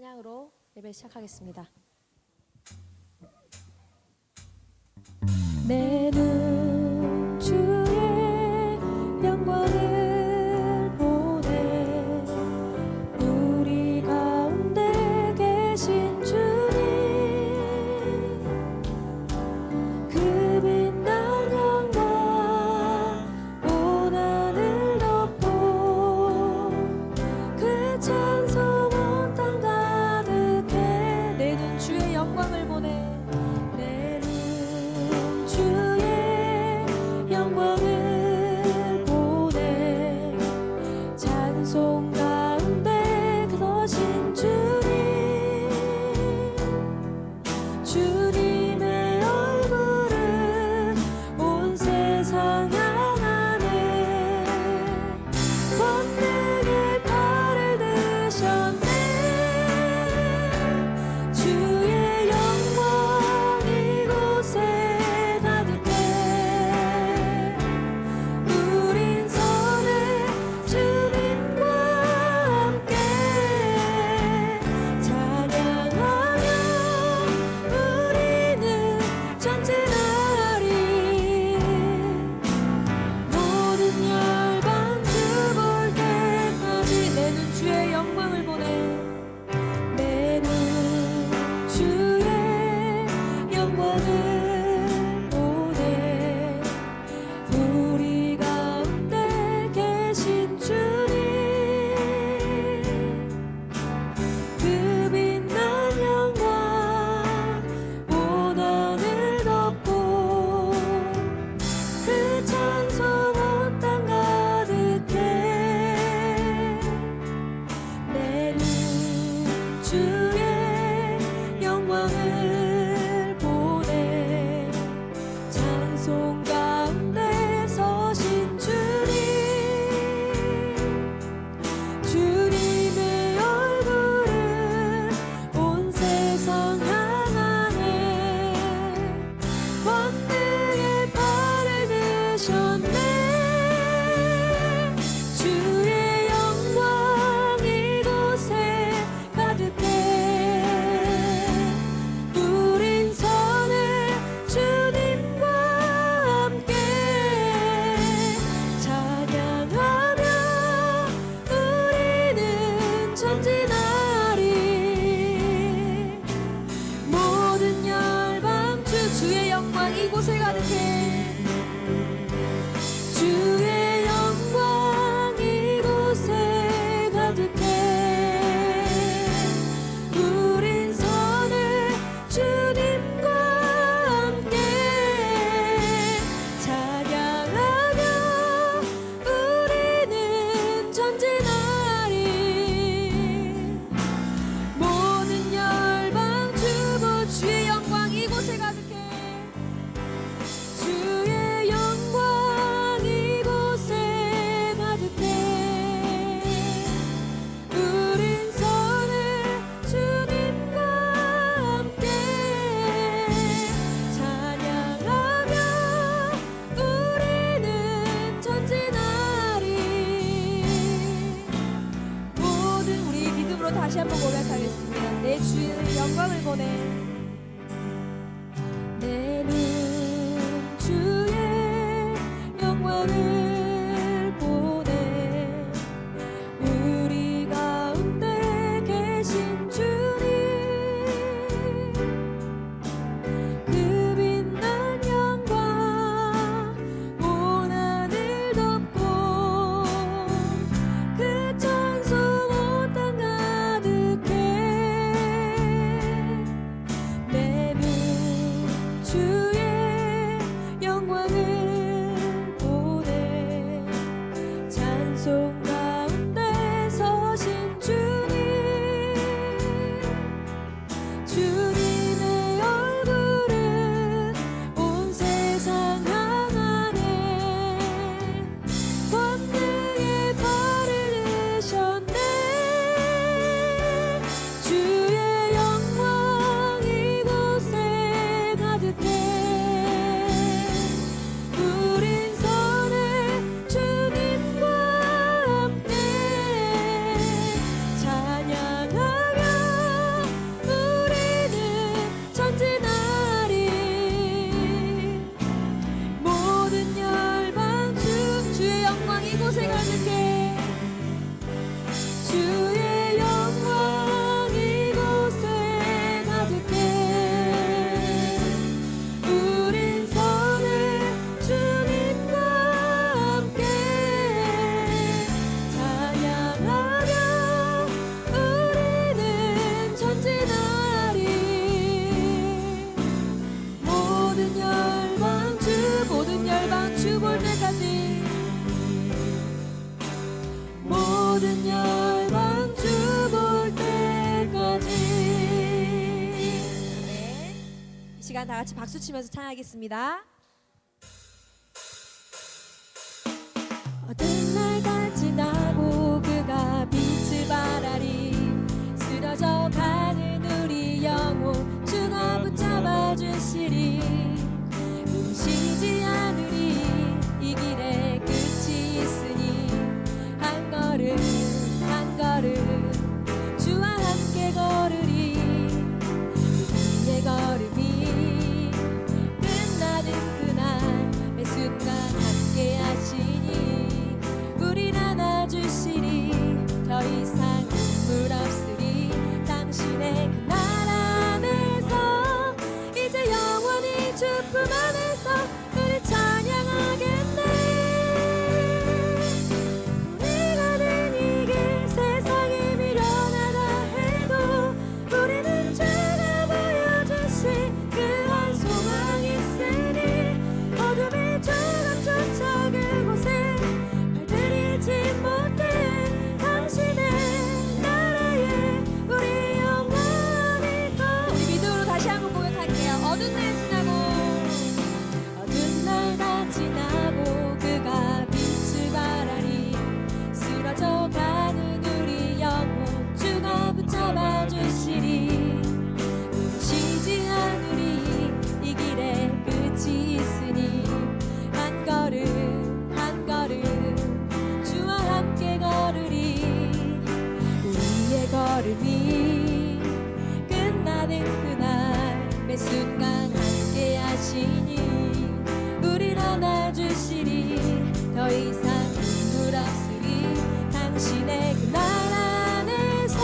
찬양으로 예배 시작하겠습니다. 내 눈 주의 영광을 보네. 우리 가운데 계신 주님, 그 빛난 영광 온 하늘 덮고 그 찬송 온 땅 가득해. 내 눈 주의 영광을 보네. 영광을 보내. 찬송 가운데 거신 주님, 주님의 얼굴을 온 세상 향하네. 권능의 팔을 드셨네. 주의 영광 이곳에 가득해. 이곳에 가득해. 주의 영광 이곳에 가득해. 우린 선을 주님과 함께 찬양하며 우리는 전진하리. 모든 열방 주고 주의 영광 이곳에 가득해. 주의 영광 이곳에 가득해. 우린 선을 주님과 함께 찬양하며 우리는 전진하리. 모든 우리 믿음으로 다시 한번 고백하겠습니다. 내 주의 영광을 보내. 내 눈 주의 영광을 보내. 우리 가운데 계신 주님, 그 빛난 영광 온 하늘 덮고 그 찬송 온 땅 가득해. 내 눈 주의 영광을 보내. 찬송 가운데 서신 주님, 주님의 얼굴을 온 세상 향하네. 권능의 팔을 드셨네. 주의 영광 이곳에 가득해. 우린 선을 주님과 시간 다 같이 박수 치면서 찬양하겠습니다. 어떤 날가 지나고 그가 빛을 발하리 쓰러져 가는 우리 영혼 주가 붙잡아 주시리 쉬지 않으리 이 길에 끝이 있으니 한 걸음 한 걸음 주와 함께 걸으리 우리의 걸음이 끝나는 그날 매 순간 함께 하시니 우릴 안아주시리 더 이상 눈물 없으리 당신의 그 나라 안에서 이제 영원히 주 품 안에서 우리 찬양하겠네 우리가 된 이길 세상이 미련하다 해도 우리는 죄가 보여주신 그한 소망이 있으니 어둠의 조각조차 그곳에 발들이지 못해 당신의 나라에 우리 영원히 거 우리 믿음으로 다시 한번 고백할게요. 어두운 날 지나고 어두운 날 다 지나고 그가 빛을 발하리 쓰러져 가는 우리 영혼 주가 붙잡아 주시리 쉬지 않으리 이 길에 끝이 있으니 한 걸음 한 걸음 주와 함께 걸으리 우리의 걸음이 끝나는 그날 매 순간 함께 하시니 우릴 안아주시리 더 이상 눈물 없으리 당신의 그 나라 안에서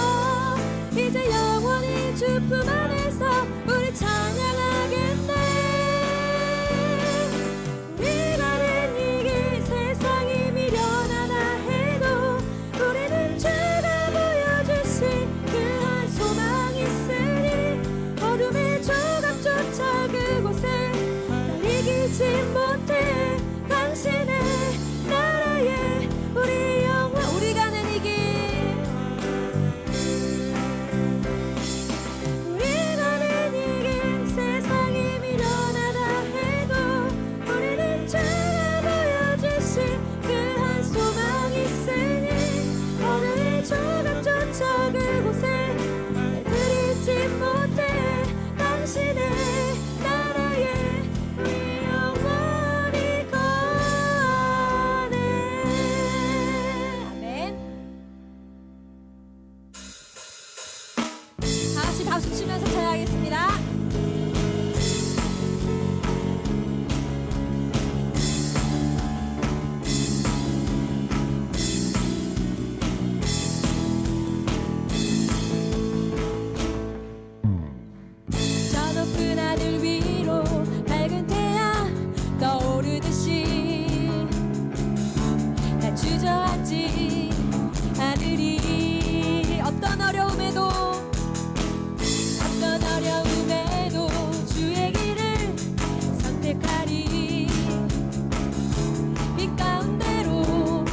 이제 영원히 주 품 안에서 우리 찬양하겠네 우리가 된 이길 세상이 미련하다 해도 우리는 죄가 보여주신 그한 소망이 있으니 어둠의 조각조차 그곳에 날 이기지 못해 당신의 나라에 우리 영원 우리 가는 이 길 우리 가는 이 길 세상이 미련하다 해도 우리는 죄가 보여주신 그한 소망이 있으니 어둠의 조각조차 그곳에 날 들이지 못해 당신의 나라에 우리 영원히 거하네 아멘. 다 같이 박수 치면서 찬양하겠습니다. 저 높은 하늘 위로 밝은 태양 떠오르듯이 날 주저앉지 않으리 어떤 어려움에도 주의 길을 선택하리 빛 가운데로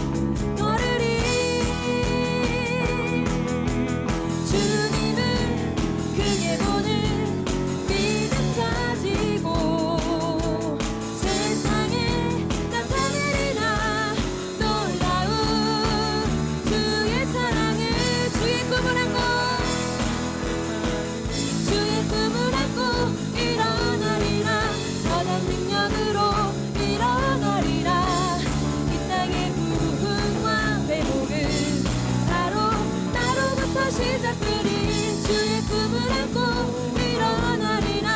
걸으리 주님을 크게 보는 믿음 가지고 세상에 나타내리라 놀라운 주의 사랑을 주의 꿈을 안고 일어나리라 선한 능력으로 일어나리라 이 땅의 부흥과 회복은 바로 나로부터 시작되리 주의 꿈을 안고 일어나리라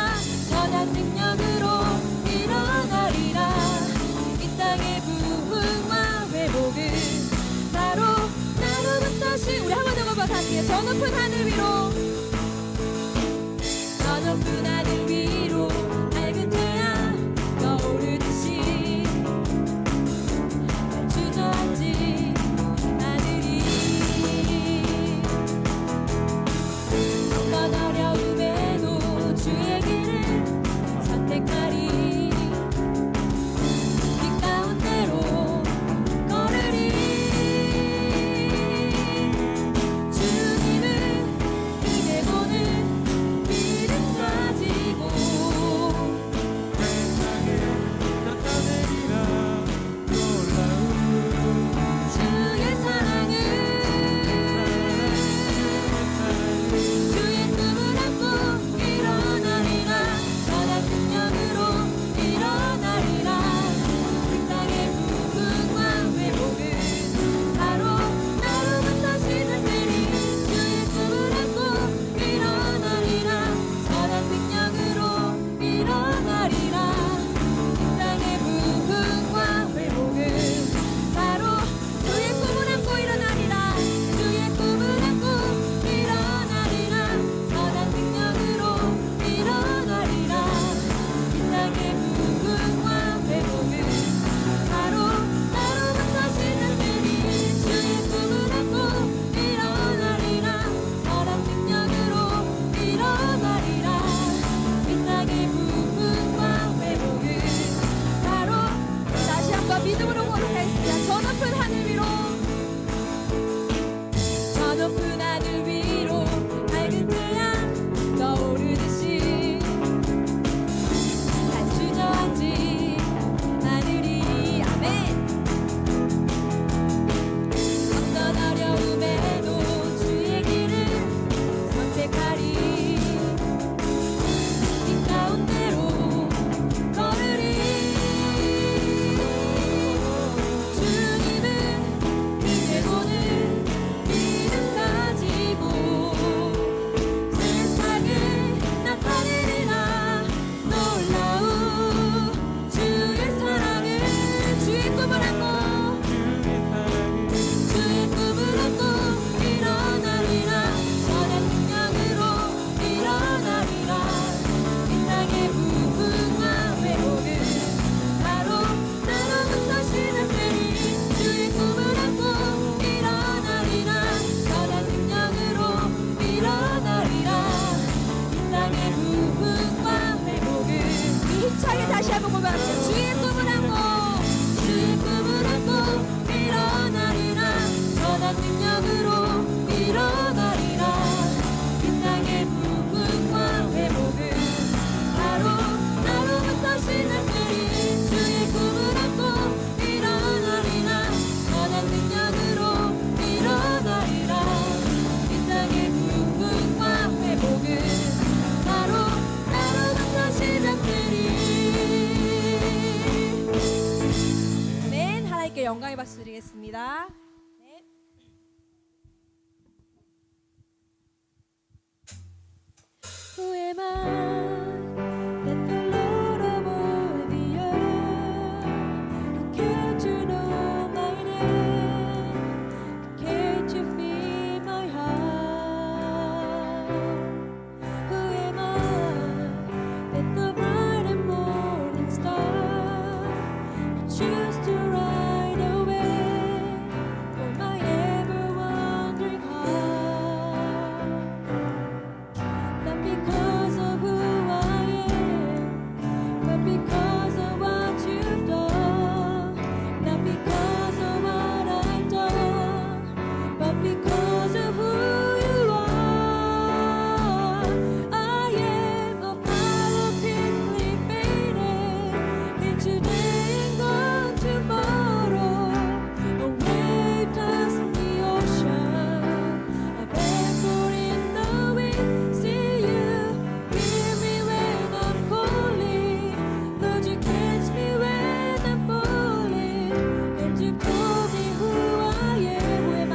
선한 능력으로 일어나리라 이 땅의 부흥과 회복은 바로 나로부터 우리 한 번 더 고백할게요. 저 높은 하늘 위로 저 높은 하늘 위로 밝은 태양 떠오르듯이 날 주저앉지 않으리 어떤 어려움에도 주의 길을 선택하리 빛 가운데로 걸으리 주님을 크게 보는 믿음 가지 기도하겠습니다. 네. Who am I that the Lord of all the earth who came to know my name, came to feed my heart? Who am I that the bright and morning star choose to ride away for my ever wandering heart? Not because of who I am, but because of what you've done. Not because of what I've done, but because of who you are. I am a flower quickly fading into day and gone tomorrow. A wave tossing the ocean, a vapor in the wind. See you, hear me when I'm calling. Lord, you catch me when I'm falling. And you told me who I am. Who am I?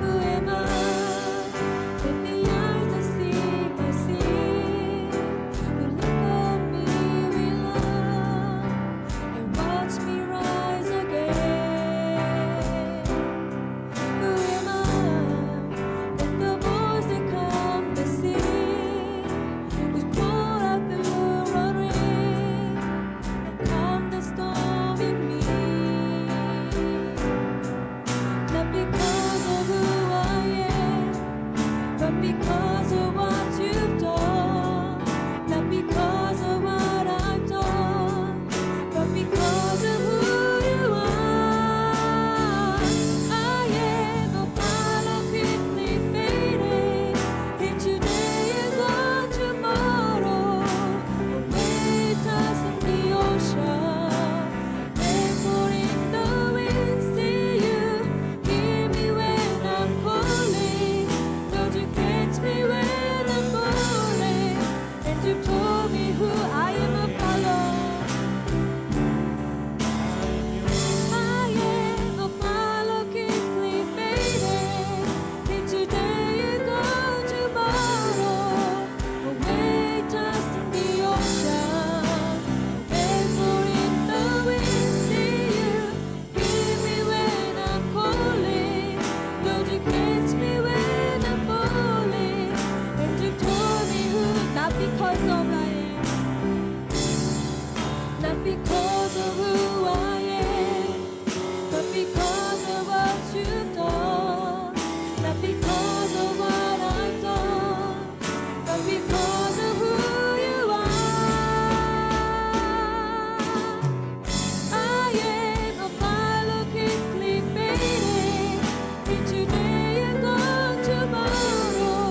Who am I? That the eyes that see my sin will look on me with love and watch me rise again. Who am I? That the voice that come to sing will pour out the roaring and calm the storm in me. Not because of who I am, but because of what you've done. Not because of what I've done, but because of who you are. I am a flower quickly fading into day and gone tomorrow. A wave tossing the ocean, vapor in the wind. See you, hear me when I'm calling. Don't you catch me when I'm falling? And you told me who I am a follow. I am a flower quickly fading into day and gone tomorrow. A wave tossing the ocean, vapor in the wind. See you, hear me when I'm calling. Don't you catch me when I'm falling? And you told me who, not because of I am, not because of who I am, but because of what you've done. Not because of what I've done, but because of who you are. I am a flower quickly fading into day and gone tomorrow.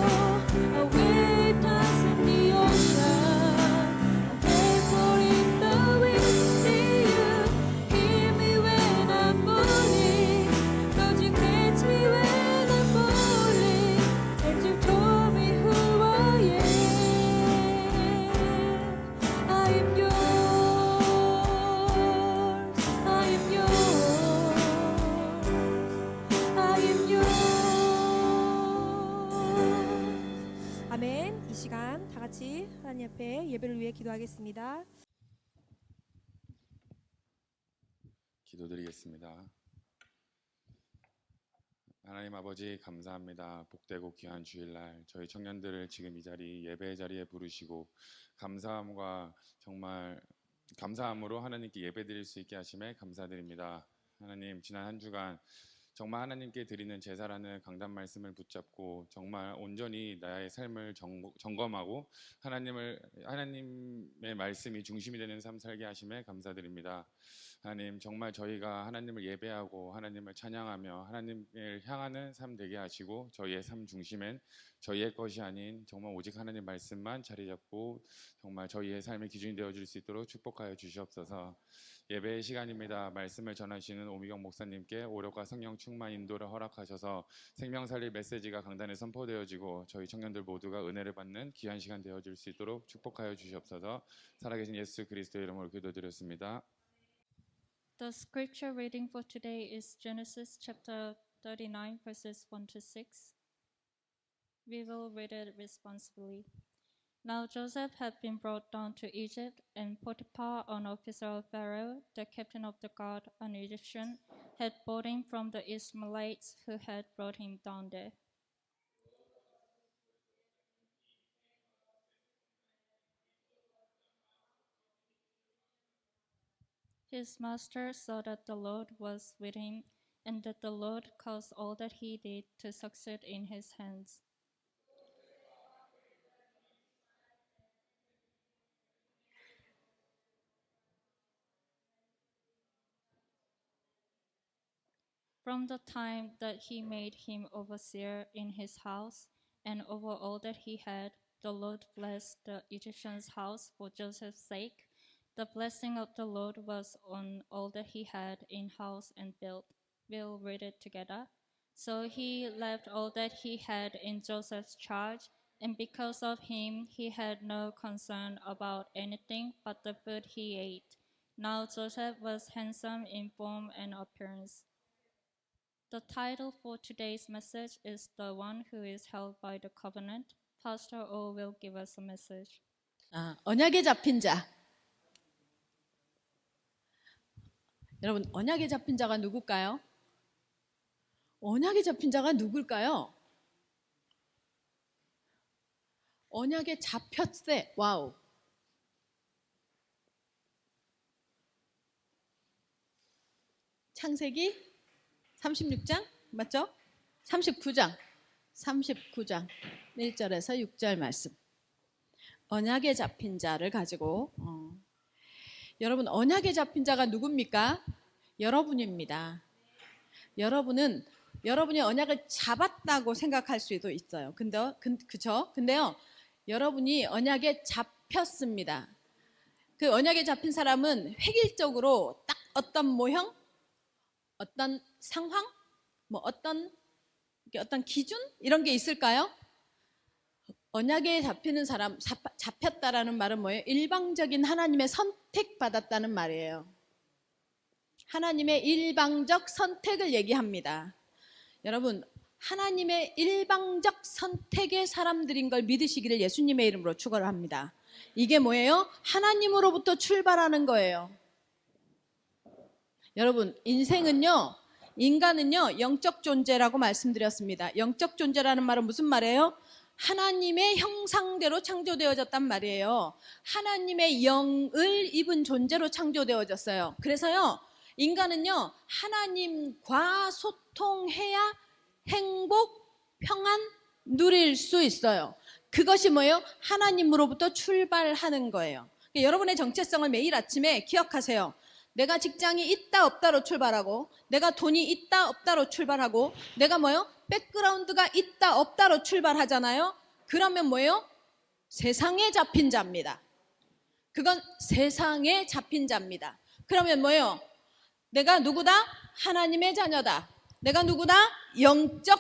A wave tossing the ocean, a vapor in the wind. See you, hear me when I'm falling. Don't you catch me when I'm falling? And you told me who I am. I am yours. I am yours. I am yours. 아멘. 이 시간 다 같이 하나님 앞에 예배를 위해 기도하겠습니다. 기도드리겠습니다. 하나님 아버지 감사합니다. 복되고 귀한 주일날 저희 청년들을 지금 이 자리 예배 자리에 부르시고 감사함과 정말 감사함으로 하나님께 예배드릴 수 있게 하심에 감사드립니다. 하나님 지난 한 주간 정말 하나님께 드리는 제사라는 강단 말씀을 붙잡고 정말 온전히 나의 삶을 점검하고 하나님의 말씀이 중심이 되는 삶 살게 하심에 감사드립니다. 하나님 정말 저희가 하나님을 예배하고 하나님을 찬양하며 하나님을 향하는 삶 되게 하시고 저희의 삶 중심엔 저희의 것이 아닌 정말 오직 하나님 말씀만 자리 잡고 정말 저희의 삶의 기준이 되어줄 수 있도록 축복하여 주시옵소서. 예배의 시간입니다. 말씀을 전하시는 오미경 목사님께 오력과 성령 충만 인도를 허락하셔서 생명 살릴 메시지가 강단에 선포되어지고 저희 청년들 모두가 은혜를 받는 귀한 시간 되어줄 수 있도록 축복하여 주시옵소서. 살아계신 예수 그리스도의 이름으로 기도드렸습니다. The scripture reading for today is Genesis chapter 39, verses 1 to 6. We will read it responsibly. Now Joseph had been brought down to Egypt, and Potiphar, an officer of Pharaoh, the captain of the guard, an Egyptian, had bought him from the Ishmaelites who had brought him down there. His master saw that the Lord was with him, and that the Lord caused all that he did to succeed in his hands. From the time that he made him overseer in his house and over all that he had, the Lord blessed the Egyptian's house for Joseph's sake. The blessing of the Lord was on all that he had in house and field. We'll read it together. So he left all that he had in Joseph's charge, and because of him, he had no concern about anything but the food he ate. Now Joseph was handsome in form and appearance. The title for today's message is The One Who is Held by the Covenant. Pastor O will give us a message. 언약에 잡힌 자. 여러분, 언약에 잡힌 자가 누굴까요? 언약에 잡힌 자가 누굴까요? 언약에 잡혔을, 와우. 창세기 36장 맞죠? 39장 1절에서 6절 말씀. 언약에 잡힌 자를 가지고 여러분, 언약에 잡힌 자가 누굽니까? 여러분입니다. 여러분이 언약을 잡았다고 생각할 수도 있어요. 근데요, 여러분이 언약에 잡혔습니다. 그 언약에 잡힌 사람은 획일적으로 딱 어떤 모형, 어떤 상황, 어떤 기준 이런 게 있을까요? 언약에 잡히는 사람, 잡혔다라는 말은 뭐예요? 일방적인 하나님의 선택받았다는 말이에요. 하나님의 일방적 선택을 얘기합니다. 여러분, 하나님의 일방적 선택의 사람들인 걸 믿으시기를 예수님의 이름으로 축원을 합니다. 이게 뭐예요? 하나님으로부터 출발하는 거예요. 여러분, 인간은요, 영적 존재라고 말씀드렸습니다. 영적 존재라는 말은 무슨 말이에요? 하나님의 형상대로 창조되어졌단 말이에요. 하나님의 영을 입은 존재로 창조되어졌어요. 그래서요, 인간은요, 하나님과 소통해야 행복, 평안 누릴 수 있어요. 그것이 뭐예요? 하나님으로부터 출발하는 거예요. 그러니까 여러분의 정체성을 매일 아침에 기억하세요. 내가 직장이 있다 없다로 출발하고, 내가 돈이 있다 없다로 출발하고, 내가 백그라운드가 있다 없다로 출발하잖아요. 그러면 뭐예요? 세상에 잡힌 자입니다. 그건 세상에 잡힌 자입니다. 그러면 뭐예요? 내가 누구다? 하나님의 자녀다. 내가 누구다? 영적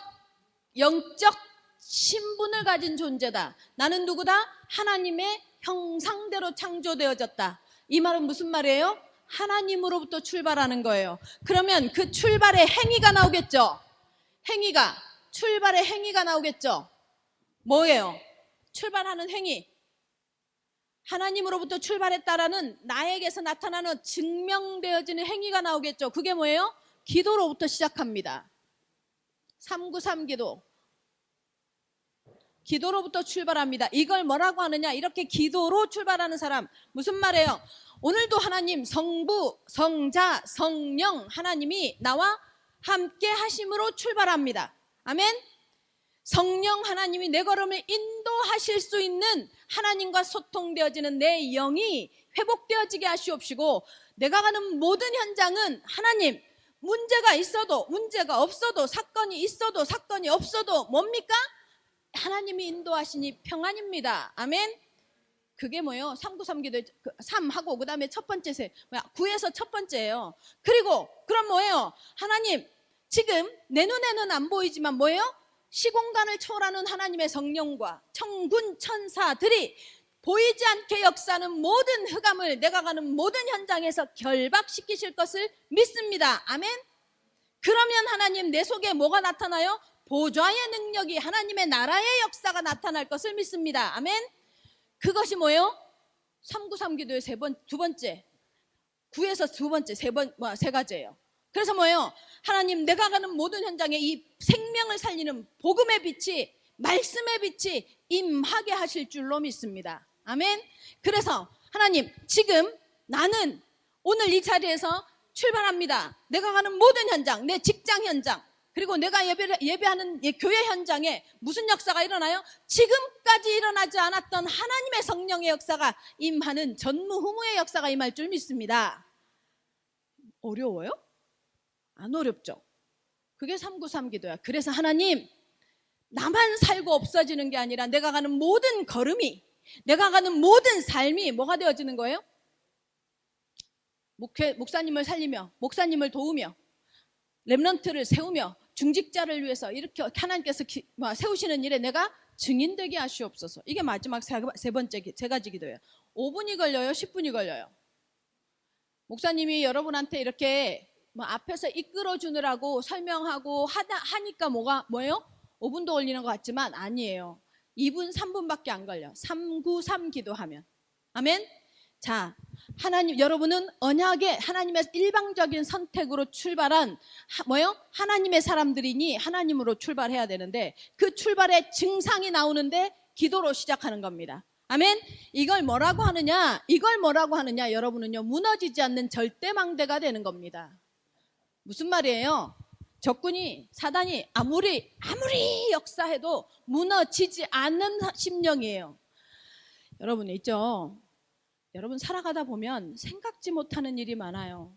신분을 가진 존재다. 나는 누구다? 하나님의 형상대로 창조되어졌다. 이 말은 무슨 말이에요? 하나님으로부터 출발하는 거예요. 그러면 그 출발의 행위가 나오겠죠? 출발의 행위가 나오겠죠? 뭐예요? 출발하는 행위. 하나님으로부터 출발했다라는 나에게서 나타나는 증명되어지는 행위가 나오겠죠? 그게 뭐예요? 기도로부터 시작합니다. 393 기도. 기도로부터 출발합니다. 이걸 뭐라고 하느냐? 이렇게 기도로 출발하는 사람. 무슨 말이에요? 오늘도 하나님, 성부, 성자, 성령 하나님이 나와 함께 하심으로 출발합니다. 아멘? 성령 하나님이 내 걸음을 인도하실 수 있는 하나님과 소통되어지는 내 영이 회복되어지게 하시옵시고, 내가 가는 모든 현장은 하나님, 문제가 있어도 문제가 없어도, 사건이 있어도 사건이 없어도 뭡니까? 하나님이 인도하시니 평안입니다. 아멘? 그게 뭐예요? 393 기도 3하고 그 다음에 첫 번째 9에서 첫 번째예요. 그리고 그럼 뭐예요? 하나님, 지금 내 눈에는 안 보이지만 뭐예요? 시공간을 초월하는 하나님의 성령과 천군 천사들이 보이지 않게 역사하는 모든 흑암을 내가 가는 모든 현장에서 결박시키실 것을 믿습니다. 아멘. 그러면 하나님 내 속에 뭐가 나타나요? 보좌의 능력이 하나님의 나라의 역사가 나타날 것을 믿습니다. 아멘. 그것이 뭐예요? 393 기도의 두 번째. 9에서 두 번째, 세 가지예요. 그래서 뭐예요? 하나님 내가 가는 모든 현장에 이 생명을 살리는 복음의 빛이, 말씀의 빛이 임하게 하실 줄로 믿습니다. 아멘. 그래서 하나님 지금 나는 오늘 이 자리에서 출발합니다. 내가 가는 모든 현장, 내 직장 현장, 그리고 내가 예배하는 교회 현장에 무슨 역사가 일어나요? 지금까지 일어나지 않았던 하나님의 성령의 역사가 임하는 전무후무의 역사가 임할 줄 믿습니다. 어려워요? 안 어렵죠? 그게 393 기도야. 그래서 하나님 나만 살고 없어지는 게 아니라 내가 가는 모든 걸음이, 내가 가는 모든 삶이 뭐가 되어지는 거예요? 목사님을 살리며, 목사님을 도우며, 렘넌트를 세우며, 중직자를 위해서 이렇게 하나님께서 세우시는 일에 내가 증인되게 하시옵소서. 이게 마지막 세 번째 세 가지 기도예요. 5분이 걸려요? 10분이 걸려요? 목사님이 여러분한테 이렇게 앞에서 이끌어주느라고 설명하고 하니까 뭐예요? 5분도 걸리는 것 같지만 아니에요. 2분, 3분밖에 안 걸려. 393 기도하면. 아멘? 자, 여러분은 언약의 하나님의 일방적인 선택으로 출발한 하나님의 사람들이니 하나님으로 출발해야 되는데 그 출발의 증상이 나오는데 기도로 시작하는 겁니다. 아멘? 이걸 뭐라고 하느냐? 여러분은요, 무너지지 않는 절대망대가 되는 겁니다. 무슨 말이에요? 적군이, 사단이 아무리 역사해도 무너지지 않는 심령이에요. 여러분 있죠? 여러분 살아가다 보면 생각지 못하는 일이 많아요.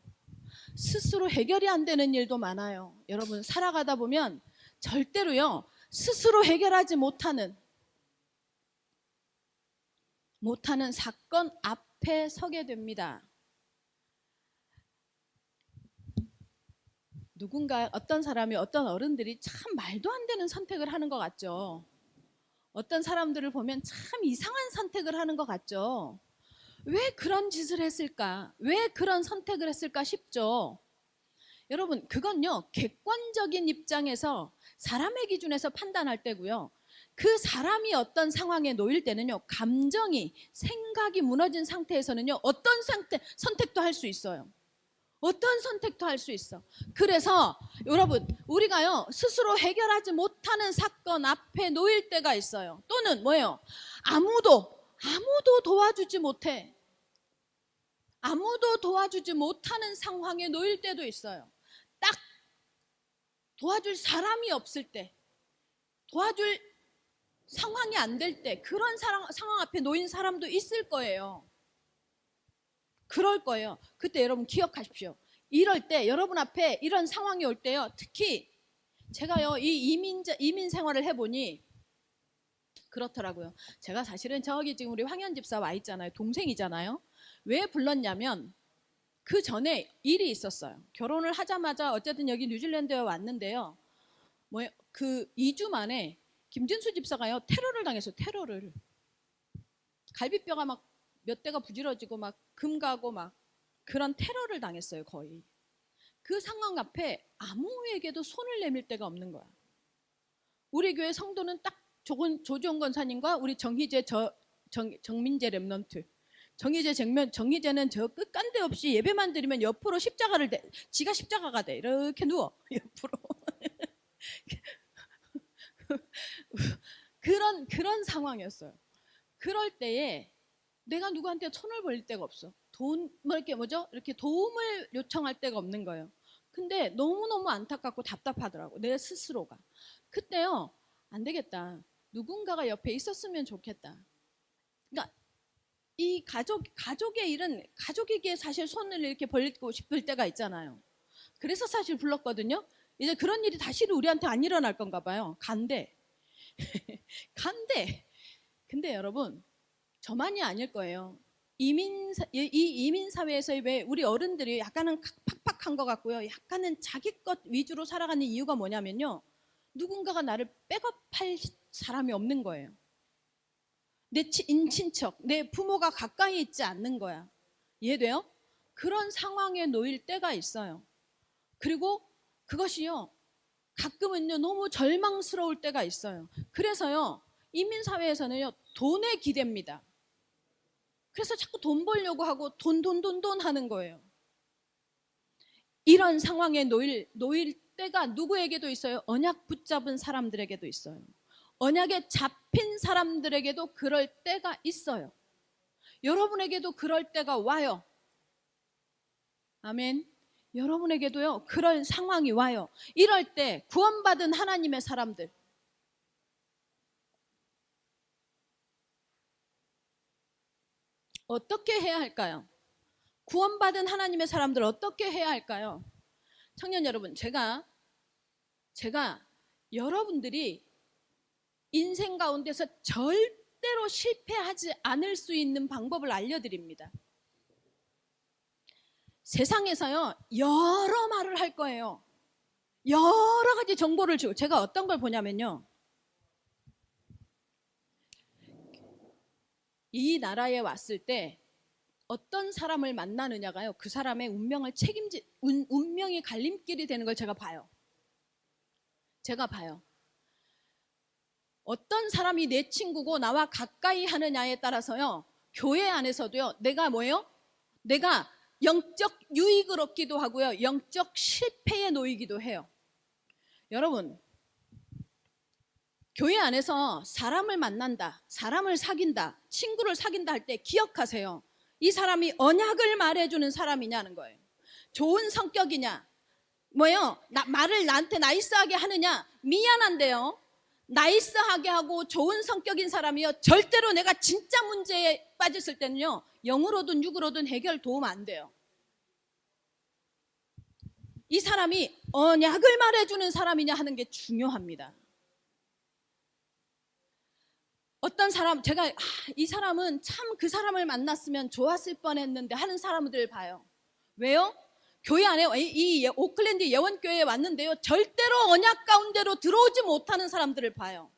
스스로 해결이 안 되는 일도 많아요. 여러분 살아가다 보면 절대로요, 스스로 해결하지 못하는 사건 앞에 서게 됩니다. 어떤 사람이, 어떤 어른들이 참 말도 안 되는 선택을 하는 것 같죠. 어떤 사람들을 보면 참 이상한 선택을 하는 것 같죠. 왜 그런 짓을 했을까? 왜 그런 선택을 했을까 싶죠. 여러분 그건요, 객관적인 입장에서 사람의 기준에서 판단할 때고요, 그 사람이 어떤 상황에 놓일 때는요, 감정이, 생각이 무너진 상태에서는요, 어떤 선택도 할 수 있어요. 어떤 선택도 할 수 있어. 그래서 여러분 우리가요, 스스로 해결하지 못하는 사건 앞에 놓일 때가 있어요. 또는 뭐예요? 아무도 도와주지 못해. 아무도 도와주지 못하는 상황에 놓일 때도 있어요. 딱 도와줄 사람이 없을 때, 도와줄 상황이 안 될 때, 그런 상황 앞에 놓인 사람도 있을 거예요. 그럴 거예요. 그때 여러분 기억하십시오. 이럴 때, 여러분 앞에 이런 상황이 올 때요, 특히 제가요, 이 이민 생활을 해보니 그렇더라고요. 제가 사실은 저기 지금 우리 황현 집사 와 있잖아요. 동생이잖아요. 왜 불렀냐면 그 전에 일이 있었어요. 결혼을 하자마자 어쨌든 여기 뉴질랜드에 왔는데요. 그 2주 만에 김진수 집사가요, 테러를 당했어요. 테러를. 갈비뼈가 막 몇 대가 부질러지고 막 금 가고 막 그런 테러를 당했어요. 거의. 그 상황 앞에 아무에게도 손을 내밀 데가 없는 거야. 우리 교회 성도는 딱 조지원 권사님과 우리 정민재 랩넌트. 정희재는 저 끝간데 없이 예배만 드리면 옆으로 지가 십자가가 돼. 이렇게 누워. 옆으로. 그런 상황이었어요. 그럴 때에 내가 누구한테 손을 벌릴 데가 없어. 이렇게 도움을 요청할 데가 없는 거예요. 근데 너무너무 안타깝고 답답하더라고, 내 스스로가. 그때요, 안 되겠다. 누군가가 옆에 있었으면 좋겠다. 그러니까 이 가족의 일은 가족에게 사실 손을 이렇게 벌리고 싶을 때가 있잖아요. 그래서 사실 불렀거든요. 이제 그런 일이 다시 우리한테 안 일어날 건가 봐요. 간대. 근데 여러분, 저만이 아닐 거예요. 이 이민 사회에서 왜 우리 어른들이 약간은 팍팍한 것 같고요, 약간은 자기 것 위주로 살아가는 이유가 뭐냐면요, 누군가가 나를 백업할 사람이 없는 거예요. 내 인친척, 내 부모가 가까이 있지 않는 거야. 이해돼요? 그런 상황에 놓일 때가 있어요. 그리고 그것이요, 가끔은요 너무 절망스러울 때가 있어요. 그래서요 인민사회에서는요 돈에 기댑니다. 그래서 자꾸 돈 벌려고 하고 돈 하는 거예요. 이런 상황에 놓일 때가 누구에게도 있어요. 언약 붙잡은 사람들에게도 있어요. 언약에 잡힌 사람들에게도 그럴 때가 있어요. 여러분에게도 그럴 때가 와요. 아멘. 여러분에게도요 그런 상황이 와요. 이럴 때 구원받은 하나님의 사람들, 어떻게 해야 할까요? 구원받은 하나님의 사람들 어떻게 해야 할까요? 청년 여러분, 제가 여러분들이 인생 가운데서 절대로 실패하지 않을 수 있는 방법을 알려드립니다. 세상에서요 여러 말을 할 거예요. 여러 가지 정보를 주고, 제가 어떤 걸 보냐면요, 이 나라에 왔을 때 어떤 사람을 만나느냐가요 그 사람의 운명을 운명이 갈림길이 되는 걸 제가 봐요. 어떤 사람이 내 친구고 나와 가까이 하느냐에 따라서요 교회 안에서도요 내가 뭐예요? 내가 영적 유익을 얻기도 하고요 영적 실패에 놓이기도 해요. 여러분, 교회 안에서 사람을 만난다, 사람을 사귄다, 친구를 사귄다 할 때 기억하세요. 이 사람이 언약을 말해주는 사람이냐는 거예요. 좋은 성격이냐, 뭐예요? 말을 나한테 나이스하게 하느냐. 미안한데요, 나이스하게 하고 좋은 성격인 사람이요 절대로 내가 진짜 문제에 빠졌을 때는요 영으로든 육으로든 해결 도움 안 돼요. 이 사람이 언약을 말해주는 사람이냐 하는 게 중요합니다. 어떤 사람, 제가 이 사람은 참 그 사람을 만났으면 좋았을 뻔했는데 하는 사람들을 봐요. 왜요? 교회 안에 이 오클랜드 예원교회에 왔는데요 절대로 언약 가운데로 들어오지 못하는 사람들을 봐요.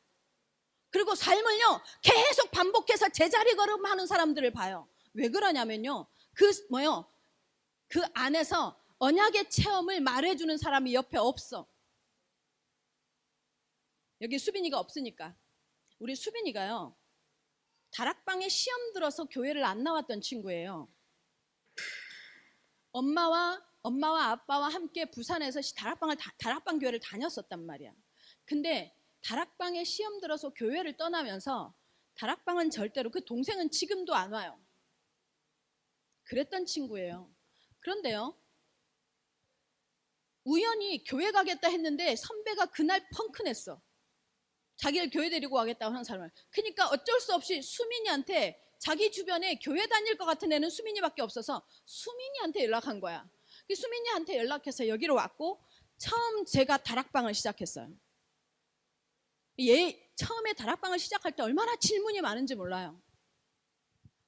그리고 삶을요 계속 반복해서 제자리 걸음하는 사람들을 봐요. 왜 그러냐면요 그 안에서 언약의 체험을 말해주는 사람이 옆에 없어. 여기 수빈이가 없으니까. 우리 수빈이가요 다락방에 시험 들어서 교회를 안 나왔던 친구예요. 엄마와 아빠와 함께 부산에서 다락방 교회를 다녔었단 말이야. 근데 다락방에 시험 들어서 교회를 떠나면서 다락방은 절대로, 그 동생은 지금도 안 와요. 그랬던 친구예요. 그런데요 우연히 교회 가겠다 했는데 선배가 그날 펑크냈어. 자기를 교회 데리고 가겠다고 하는 사람을. 그러니까 어쩔 수 없이 수민이한테, 자기 주변에 교회 다닐 것 같은 애는 수민이밖에 없어서 수민이한테 연락한 거야. 수민이한테 연락해서 여기로 왔고 처음 제가 다락방을 시작했어요. 처음에 다락방을 시작할 때 얼마나 질문이 많은지 몰라요.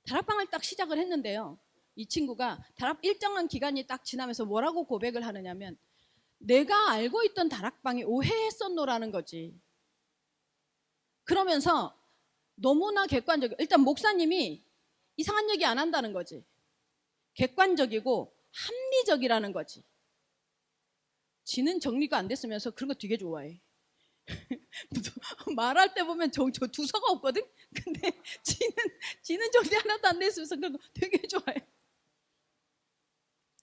다락방을 딱 시작을 했는데요 이 친구가 일정한 기간이 딱 지나면서 뭐라고 고백을 하느냐면, 내가 알고 있던 다락방이 오해했었노라는 거지. 그러면서 너무나 일단 목사님이 이상한 얘기 안 한다는 거지. 객관적이고 합리적이라는 거지. 지는 정리가 안 됐으면서 그런 거 되게 좋아해. 말할 때 보면 저 두서가 없거든? 근데 지는 정리 하나도 안 됐으면서 그런 거 되게 좋아해.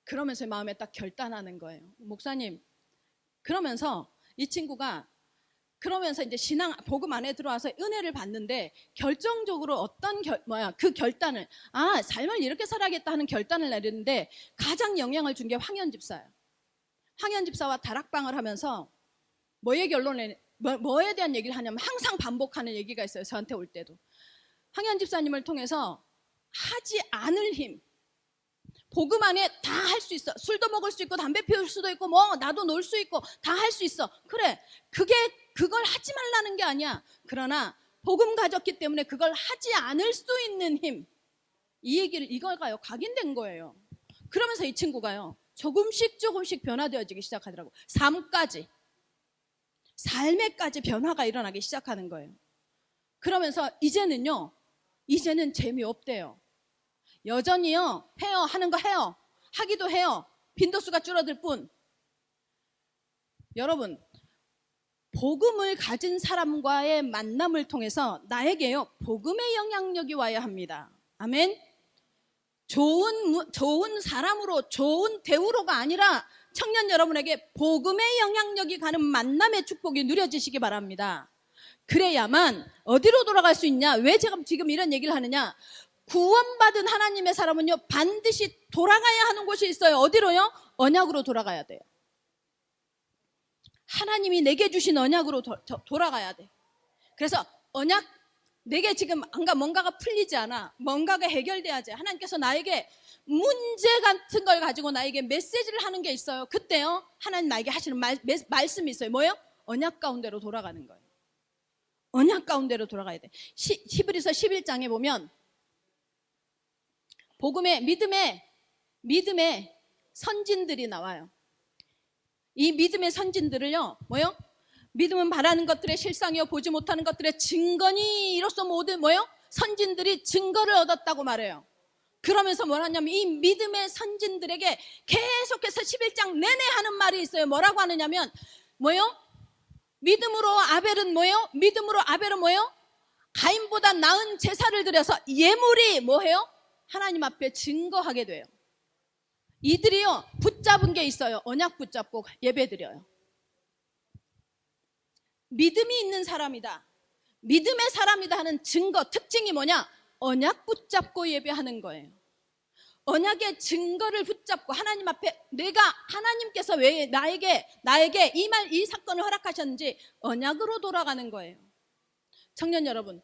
그러면서 마음에 딱 결단하는 거예요. 목사님, 그러면서 이 친구가 그러면서 이제 복음 안에 들어와서 은혜를 받는데, 결정적으로 그 결단을, 삶을 이렇게 살아야겠다 하는 결단을 내리는데 가장 영향을 준 게 황현 집사예요. 황현 집사와 다락방을 하면서 뭐에 대한 얘기를 하냐면 항상 반복하는 얘기가 있어요. 저한테 올 때도. 황현 집사님을 통해서 하지 않을 힘, 복음 안에 다 할 수 있어. 술도 먹을 수 있고 담배 피울 수도 있고 나도 놀 수 있고 다 할 수 있어. 그래, 그걸 하지 말라는 게 아니야. 그러나 복음 가졌기 때문에 그걸 하지 않을 수 있는 힘, 이 얘기를 이걸가요 각인된 거예요. 그러면서 이 친구가요 조금씩 변화되어지기 시작하더라고. 삶에까지 변화가 일어나기 시작하는 거예요. 그러면서 이제는요 이제는 재미없대요. 여전히요, 해요. 하는 거 해요. 하기도 해요. 빈도수가 줄어들 뿐. 여러분, 복음을 가진 사람과의 만남을 통해서 나에게요, 복음의 영향력이 와야 합니다. 아멘? 좋은 사람으로, 좋은 대우로가 아니라 청년 여러분에게 복음의 영향력이 가는 만남의 축복이 누려지시기 바랍니다. 그래야만 어디로 돌아갈 수 있냐? 왜 제가 지금 이런 얘기를 하느냐? 구원받은 하나님의 사람은요, 반드시 돌아가야 하는 곳이 있어요. 어디로요? 언약으로 돌아가야 돼요. 하나님이 내게 주신 언약으로 돌아가야 돼. 그래서 언약, 내게 지금 뭔가가 풀리지 않아. 뭔가가 해결돼야지. 하나님께서 나에게 문제 같은 걸 가지고 나에게 메시지를 하는 게 있어요. 그때요, 하나님 나에게 하시는 말씀이 있어요. 뭐예요? 언약 가운데로 돌아가는 거예요. 언약 가운데로 돌아가야 돼. 히브리서 11장에 보면 복음의 믿음의 선진들이 나와요. 이 믿음의 선진들을요, 뭐요? 믿음은 바라는 것들의 실상이요, 보지 못하는 것들의 증거니 이로써 모든 뭐요? 선진들이 증거를 얻었다고 말해요. 그러면서 뭘 하냐면 이 믿음의 선진들에게 계속해서 11장 내내 하는 말이 있어요. 뭐라고 하느냐면 뭐요? 믿음으로 아벨은 뭐예요? 믿음으로 아벨은 뭐예요? 가인보다 나은 제사를 드려서 예물이 뭐해요? 하나님 앞에 증거하게 돼요. 이들이요, 붙잡은 게 있어요. 언약 붙잡고 예배드려요. 믿음이 있는 사람이다, 믿음의 사람이다 하는 증거, 특징이 뭐냐? 언약 붙잡고 예배하는 거예요. 언약의 증거를 붙잡고 하나님 앞에 내가, 하나님께서 왜 나에게 이 사건을 허락하셨는지 언약으로 돌아가는 거예요. 청년 여러분,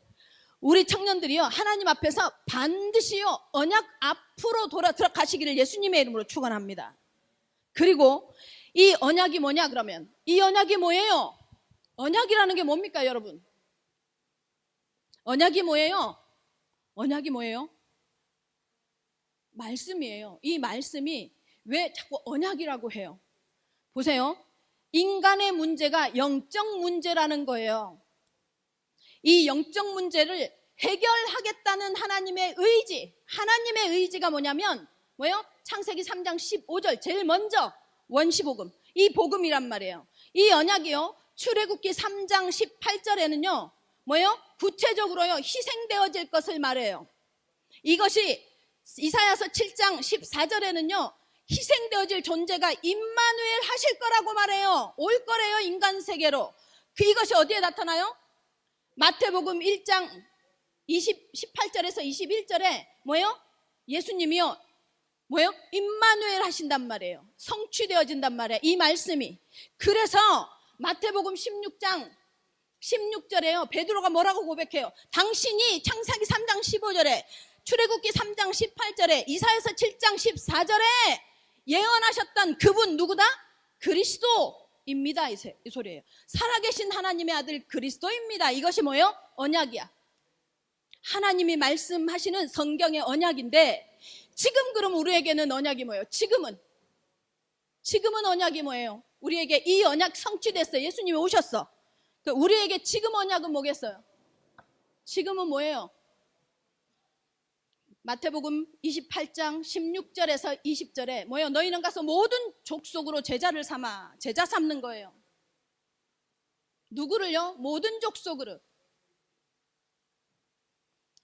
우리 청년들이요, 하나님 앞에서 반드시요, 언약 앞으로 들어가시기를 예수님의 이름으로 축원합니다. 그리고 이 언약이 뭐냐 그러면, 이 언약이 뭐예요? 언약이라는 게 뭡니까 여러분? 언약이 뭐예요? 언약이 뭐예요? 말씀이에요. 이 말씀이 왜 자꾸 언약이라고 해요? 보세요. 인간의 문제가 영적 문제라는 거예요. 이 영적 문제를 해결하겠다는 하나님의 의지가 뭐냐면 뭐예요? 창세기 3장 15절 제일 먼저 원시복음, 이 복음이란 말이에요. 이 언약이요, 출애굽기 3장 18절에는요 뭐예요? 구체적으로요, 희생되어질 것을 말해요. 이것이 이사야서 7장 14절에는요 희생되어질 존재가 임마누엘 하실 거라고 말해요. 올 거래요, 인간 세계로. 이것이 어디에 나타나요? 마태복음 1장 18절에서 21절에 뭐예요? 예수님이요 뭐예요? 임마누엘 하신단 말이에요. 성취되어진단 말이에요, 이 말씀이. 그래서 마태복음 16장 16절에요 베드로가 뭐라고 고백해요? 당신이 창세기 3장 15절에, 출애굽기 3장 18절에, 이사야서 7장 14절에 예언하셨던 그분 누구다? 그리스도입니다, 이 소리예요. 살아계신 하나님의 아들 그리스도입니다. 이것이 뭐예요? 언약이야. 하나님이 말씀하시는 성경의 언약인데, 지금 그럼 우리에게는 언약이 뭐예요? 지금은 언약이 뭐예요? 우리에게 이 언약 성취됐어요. 예수님이 오셨어. 우리에게 지금 언약은 뭐겠어요? 지금은 뭐예요? 마태복음 28장 16절에서 20절에 뭐예요? 너희는 가서 모든 족속으로 제자 삼는 거예요. 누구를요? 모든 족속으로.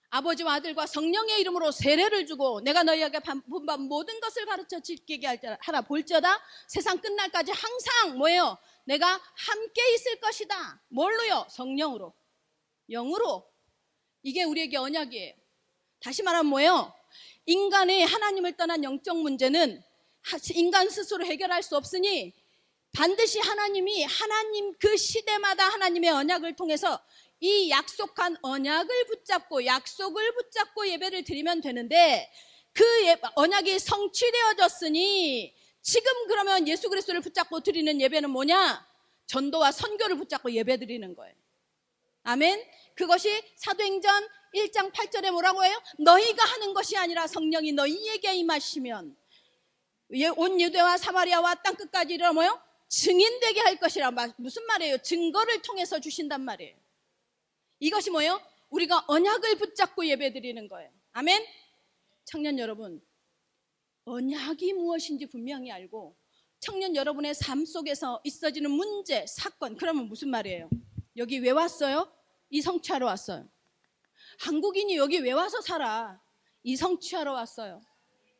아버지와 아들과 성령의 이름으로 세례를 주고 내가 너희에게 분반 모든 것을 가르쳐 지키게 하라. 볼지어다 세상 끝날까지 항상 뭐예요? 내가 함께 있을 것이다. 뭘로요? 성령으로, 영으로. 이게 우리에게 언약이에요. 다시 말하면 뭐예요? 인간의 하나님을 떠난 영적 문제는 인간 스스로 해결할 수 없으니 반드시 하나님 그 시대마다 하나님의 언약을 통해서 이 약속한 언약을 붙잡고 약속을 붙잡고 예배를 드리면 되는데, 그 언약이 성취되어졌으니 지금 그러면 예수 그리스도를 붙잡고 드리는 예배는 뭐냐? 전도와 선교를 붙잡고 예배 드리는 거예요. 아멘. 그것이 사도행전 1장 8절에 뭐라고 해요? 너희가 하는 것이 아니라 성령이 너희에게 임하시면 온 유대와 사마리아와 땅끝까지 이르러 뭐요? 증인되게 할 것이라. 무슨 말이에요? 증거를 통해서 주신단 말이에요. 이것이 뭐예요? 우리가 언약을 붙잡고 예배드리는 거예요. 아멘. 청년 여러분, 언약이 무엇인지 분명히 알고 청년 여러분의 삶 속에서 있어지는 문제, 사건, 그러면 무슨 말이에요? 여기 왜 왔어요? 이 성취하러 왔어요. 한국인이 여기 왜 와서 살아? 이 성취하러 왔어요.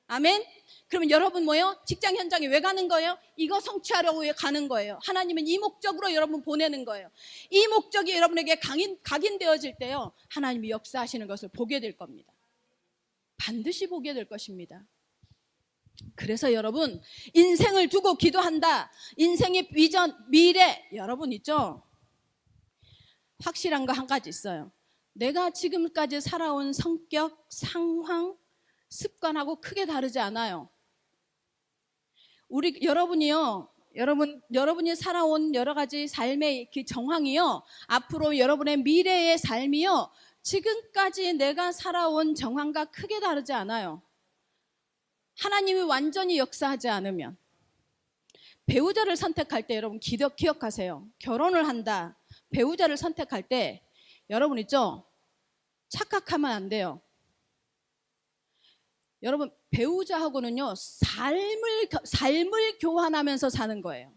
아멘. 그러면 여러분 뭐예요? 직장 현장에 왜 가는 거예요? 이거 성취하려고 가는 거예요. 하나님은 이 목적으로 여러분 보내는 거예요. 이 목적이 여러분에게 각인되어질 때요, 하나님이 역사하시는 것을 보게 될 겁니다. 반드시 보게 될 것입니다. 그래서 여러분, 인생을 두고 기도한다. 인생의 비전, 미래, 여러분 있죠? 확실한 거 한 가지 있어요. 내가 지금까지 살아온 성격, 상황, 습관하고 크게 다르지 않아요. 여러분이요, 여러분이 살아온 여러 가지 삶의 그 정황이요, 앞으로 여러분의 미래의 삶이요, 지금까지 내가 살아온 정황과 크게 다르지 않아요. 하나님이 완전히 역사하지 않으면. 배우자를 선택할 때 여러분 기억하세요. 결혼을 한다, 배우자를 선택할 때 여러분 있죠? 착각하면 안 돼요. 여러분, 배우자하고는요, 삶을 교환하면서 사는 거예요.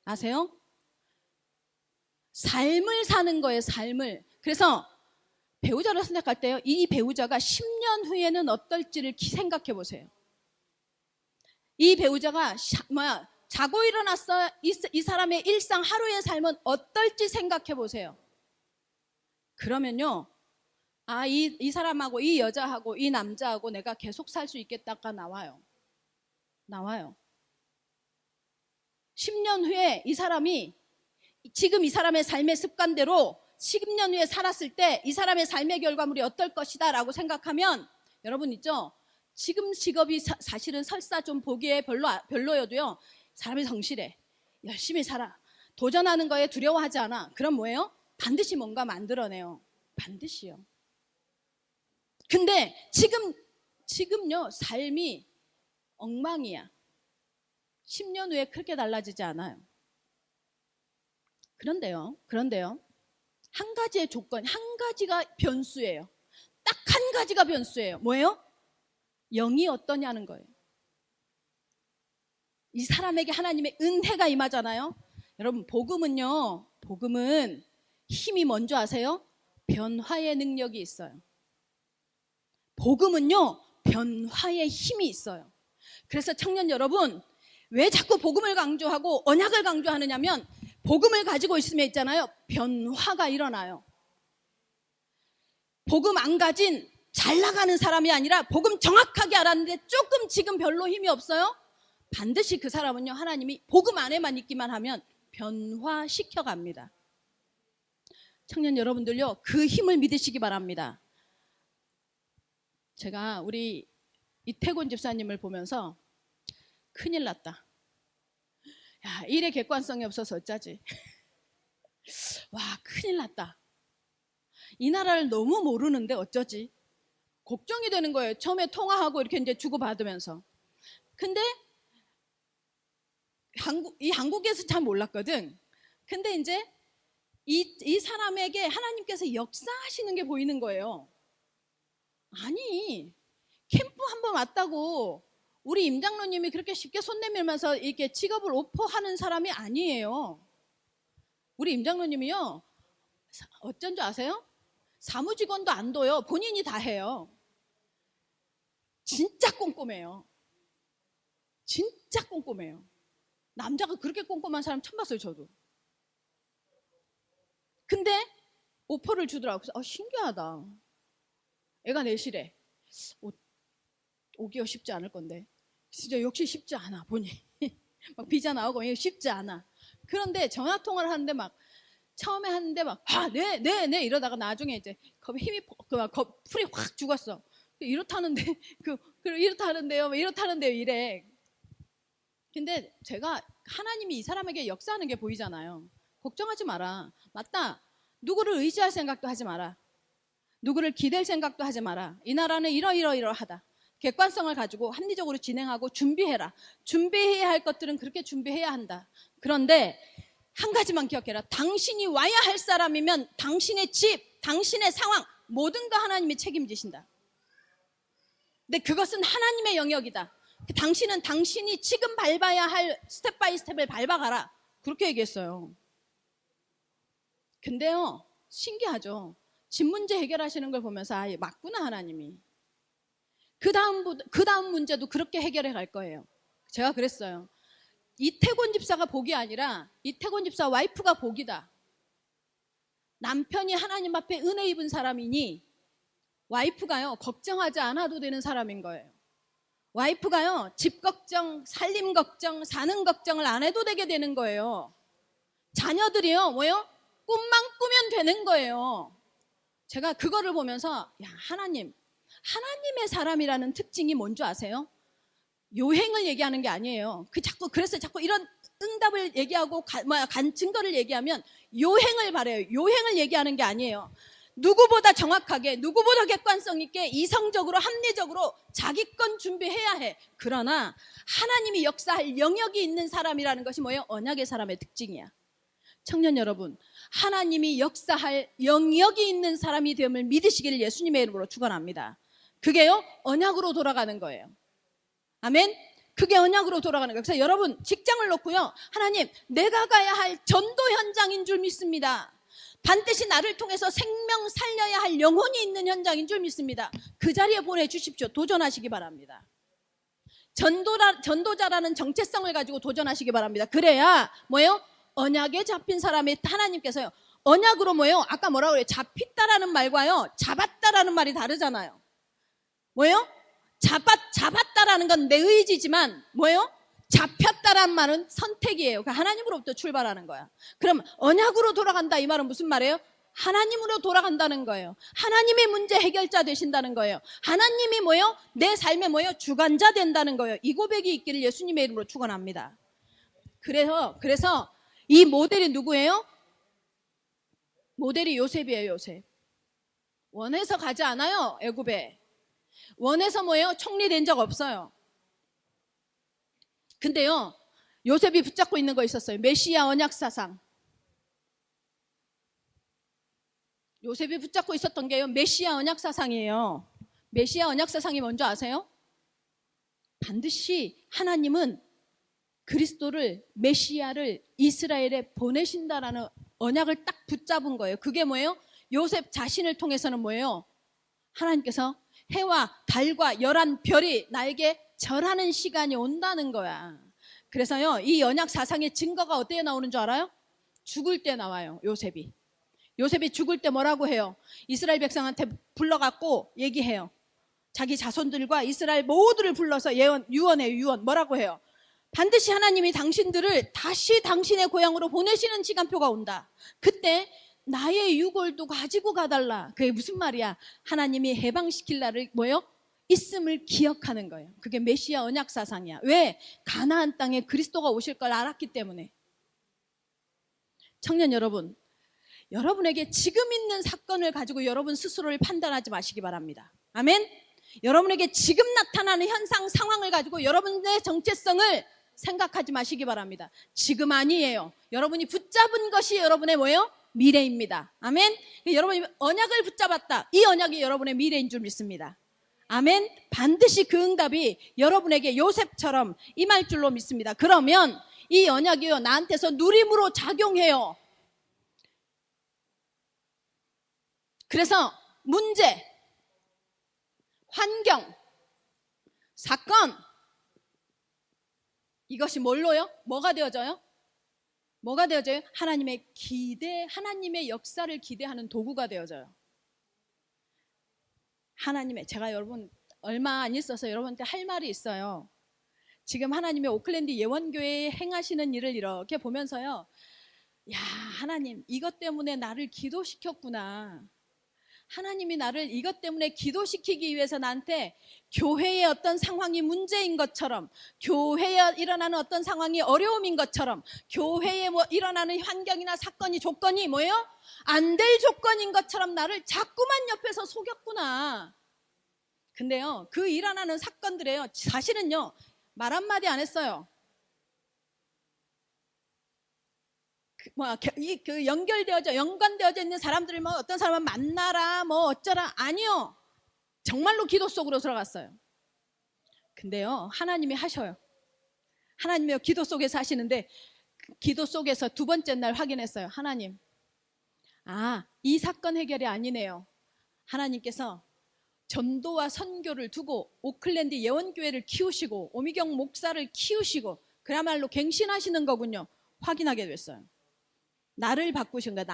아세요? 삶을 사는 거예요, 삶을. 그래서 배우자를 선택할 때요, 이 배우자가 10년 후에는 어떨지를 생각해 보세요. 이 배우자가 자고 일어났어, 이 사람의 일상 하루의 삶은 어떨지 생각해 보세요. 그러면요, 이 사람하고 이 여자하고 이 남자하고 내가 계속 살 수 있겠다가 나와요. 10년 후에 이 사람이 지금 이 사람의 삶의 습관대로 10년 후에 살았을 때 이 사람의 삶의 결과물이 어떨 것이다 라고 생각하면, 여러분 있죠? 지금 직업이 사실은 설사 좀 보기에 별로여도요, 사람이 성실해, 열심히 살아, 도전하는 거에 두려워하지 않아. 그럼 뭐예요? 반드시 뭔가 만들어내요. 반드시요. 근데 지금요, 삶이 엉망이야. 10년 후에 크게 달라지지 않아요. 그런데요, 한 가지의 조건, 한 가지가 변수예요. 딱 한 가지가 변수예요. 뭐예요? 영이 어떠냐는 거예요. 이 사람에게 하나님의 은혜가 임하잖아요. 여러분, 복음은 힘이 뭔지 아세요? 변화의 능력이 있어요. 복음은요, 변화의 힘이 있어요. 그래서 청년 여러분, 왜 자꾸 복음을 강조하고 언약을 강조하느냐면, 복음을 가지고 있으면 있잖아요, 변화가 일어나요. 복음 안 가진 잘 나가는 사람이 아니라 복음 정확하게 알았는데 조금 지금 별로 힘이 없어요? 반드시 그 사람은요, 하나님이 복음 안에만 있기만 하면 변화시켜 갑니다. 청년 여러분들요, 그 힘을 믿으시기 바랍니다. 제가 우리 이태곤 집사님을 보면서 큰일 났다. 야, 일에 객관성이 없어서 어쩌지? 와, 큰일 났다. 이 나라를 너무 모르는데 어쩌지? 걱정이 되는 거예요. 처음에 통화하고 이렇게 이제 주고받으면서. 근데 한국에서 잘 몰랐거든. 근데 이제 이 사람에게 하나님께서 역사하시는 게 보이는 거예요. 아니, 캠프 한번 왔다고 우리 임장로님이 그렇게 쉽게 손 내밀면서 이렇게 직업을 오퍼하는 사람이 아니에요. 우리 임장로님이요, 어쩐 줄 아세요? 사무직원도 안 둬요. 본인이 다 해요. 진짜 꼼꼼해요. 진짜 꼼꼼해요. 남자가 그렇게 꼼꼼한 사람 처음 봤어요, 저도. 근데 오퍼를 주더라고요. 그래서 신기하다. 애가 내실에 오기가 쉽지 않을 건데, 진짜 역시 쉽지 않아, 보니. 막 비자 나오고 쉽지 않아. 그런데 전화통화를 하는데 막 처음에 하는데 막 네 이러다가 나중에 이제 힘이 풀이 확 죽었어. 이렇다는데 이렇다는데요 이래. 근데 제가 하나님이 이 사람에게 역사하는 게 보이잖아요. 걱정하지 마라. 맞다. 누구를 의지할 생각도 하지 마라. 누구를 기댈 생각도 하지 마라. 이 나라는 이러하다. 객관성을 가지고 합리적으로 진행하고 준비해라. 준비해야 할 것들은 그렇게 준비해야 한다. 그런데 한 가지만 기억해라. 당신이 와야 할 사람이면 당신의 집, 당신의 상황 모든 거 하나님이 책임지신다. 근데 그것은 하나님의 영역이다. 당신은 당신이 지금 밟아야 할 스텝 바이 스텝을 밟아가라. 그렇게 얘기했어요. 근데요, 신기하죠. 집 문제 해결하시는 걸 보면서 맞구나 하나님이. 그 다음 문제도 그렇게 해결해 갈 거예요. 제가 그랬어요. 이태곤 집사가 복이 아니라 이태곤 집사 와이프가 복이다. 남편이 하나님 앞에 은혜 입은 사람이니 와이프가요 걱정하지 않아도 되는 사람인 거예요. 와이프가요 집 걱정, 살림 걱정, 사는 걱정을 안 해도 되게 되는 거예요. 자녀들이요 꿈만 꾸면 되는 거예요. 제가 그거를 보면서 하나님의 사람이라는 특징이 뭔지 아세요? 요행을 얘기하는 게 아니에요. 그래서 자꾸 이런 응답을 얘기하고 증거를 얘기하면 요행을 바래요. 요행을 얘기하는 게 아니에요. 누구보다 정확하게, 누구보다 객관성 있게, 이성적으로, 합리적으로 자기 건 준비해야 해. 그러나 하나님이 역사할 영역이 있는 사람이라는 것이 뭐예요? 언약의 사람의 특징이야. 청년 여러분, 하나님이 역사할 영역이 있는 사람이 됨을 믿으시기를 예수님의 이름으로 축원합니다. 그게요 언약으로 돌아가는 거예요. 아멘. 그게 언약으로 돌아가는 거예요. 그래서 여러분 직장을 놓고요, 하나님 내가 가야 할 전도 현장인 줄 믿습니다. 반드시 나를 통해서 생명 살려야 할 영혼이 있는 현장인 줄 믿습니다. 그 자리에 보내주십시오. 도전하시기 바랍니다. 전도자라는 정체성을 가지고 도전하시기 바랍니다. 그래야 언약에 잡힌 사람이 하나님께서요 언약으로 아까 뭐라고 그래요? 잡혔다라는 말과요 잡았다라는 말이 다르잖아요. 잡았다라는 건 내 의지지만 잡혔다라는 말은 선택이에요. 그러니까 하나님으로부터 출발하는 거야. 그럼 언약으로 돌아간다 이 말은 무슨 말이에요? 하나님으로 돌아간다는 거예요. 하나님의 문제 해결자 되신다는 거예요. 하나님이 내 삶의 주관자 된다는 거예요. 이 고백이 있기를 예수님의 이름으로 축원합니다. 그래서 이 모델이 누구예요? 모델이 요셉이에요. 요셉. 원해서 가지 않아요. 애굽에. 원해서 총리된 적 없어요. 근데요 요셉이 붙잡고 있는 거 있었어요. 메시아 언약사상. 요셉이 붙잡고 있었던 게요 메시아 언약사상이에요. 메시아 언약사상이 뭔지 아세요? 반드시 하나님은 그리스도를, 메시아를 이스라엘에 보내신다라는 언약을 딱 붙잡은 거예요. 그게 요셉 자신을 통해서는 하나님께서 해와 달과 열한 별이 나에게 절하는 시간이 온다는 거야. 그래서요 이 언약 사상의 증거가 어디에 나오는 줄 알아요? 죽을 때 나와요. 요셉이 죽을 때 뭐라고 해요? 이스라엘 백성한테 불러갖고 얘기해요. 자기 자손들과 이스라엘 모두를 불러서 유언해요. 유언. 뭐라고 해요? 반드시 하나님이 당신들을 다시 당신의 고향으로 보내시는 시간표가 온다. 그때 나의 유골도 가지고 가달라. 그게 무슨 말이야? 하나님이 해방시킬 날을 있음을 기억하는 거예요. 그게 메시아 언약 사상이야. 왜? 가나안 땅에 그리스도가 오실 걸 알았기 때문에. 청년 여러분, 여러분에게 지금 있는 사건을 가지고 여러분 스스로를 판단하지 마시기 바랍니다. 아멘? 여러분에게 지금 나타나는 현상, 상황을 가지고 여러분의 정체성을 생각하지 마시기 바랍니다. 지금 아니에요. 여러분이 붙잡은 것이 여러분의 미래입니다. 아멘? 여러분이 언약을 붙잡았다. 이 언약이 여러분의 미래인 줄 믿습니다. 아멘? 반드시 그 응답이 여러분에게 요셉처럼 임할 줄로 믿습니다. 그러면 이 언약이요 나한테서 누림으로 작용해요. 그래서 문제, 환경, 사건, 이것이 뭘로요? 뭐가 되어져요? 뭐가 되어져요? 하나님의 기대, 하나님의 역사를 기대하는 도구가 되어져요. 제가 여러분 얼마 안 있어서 여러분한테 할 말이 있어요. 지금 하나님의 오클랜드 예원교회에 행하시는 일을 이렇게 보면서요, 야, 하나님 이것 때문에 나를 기도시켰구나. 하나님이 나를 이것 때문에 기도시키기 위해서 나한테 교회의 어떤 상황이 문제인 것처럼, 교회에 일어나는 어떤 상황이 어려움인 것처럼, 교회에 일어나는 환경이나 사건이, 조건이 안 될 조건인 것처럼 나를 자꾸만 옆에서 속였구나. 근데요 그 일어나는 사건들에요 사실은요 말 한마디 안 했어요. 연관되어져 있는 사람들을 뭐 어떤 사람은 만나라 뭐 어쩌라, 아니요. 정말로 기도 속으로 들어갔어요. 근데요, 하나님이 하셔요. 하나님이요, 기도 속에서 하시는데, 기도 속에서 두 번째 날 확인했어요. 하나님, 이 사건 해결이 아니네요. 하나님께서 전도와 선교를 두고 오클랜드 예원교회를 키우시고 오미경 목사를 키우시고 그야말로 갱신하시는 거군요. 확인하게 됐어요. 나를 바꾸신 거야.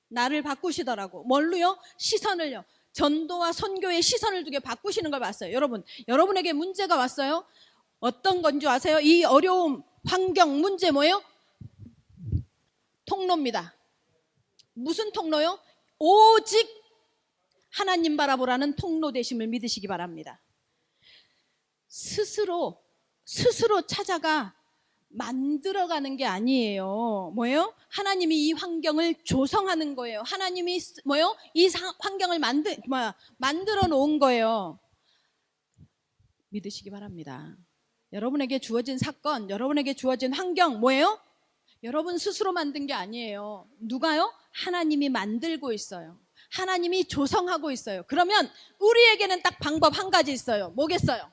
나를 바꾸시더라고. 뭘로요? 시선을요. 전도와 선교의 시선을 두게 바꾸시는 걸 봤어요. 여러분에게 문제가 왔어요. 어떤 건 줄 아세요? 이 어려움, 환경, 문제 뭐예요? 통로입니다. 무슨 통로요? 오직 하나님 바라보라는 통로 되심을 믿으시기 바랍니다. 스스로 찾아가 만들어가는 게 아니에요. 뭐예요? 하나님이 이 환경을 조성하는 거예요. 하나님이 뭐예요? 이 환경을 만들어 놓은 거예요. 믿으시기 바랍니다. 여러분에게 주어진 사건, 여러분에게 주어진 환경 뭐예요? 여러분 스스로 만든 게 아니에요. 누가요? 하나님이 만들고 있어요. 하나님이 조성하고 있어요. 그러면 우리에게는 딱 방법 한 가지 있어요. 뭐겠어요?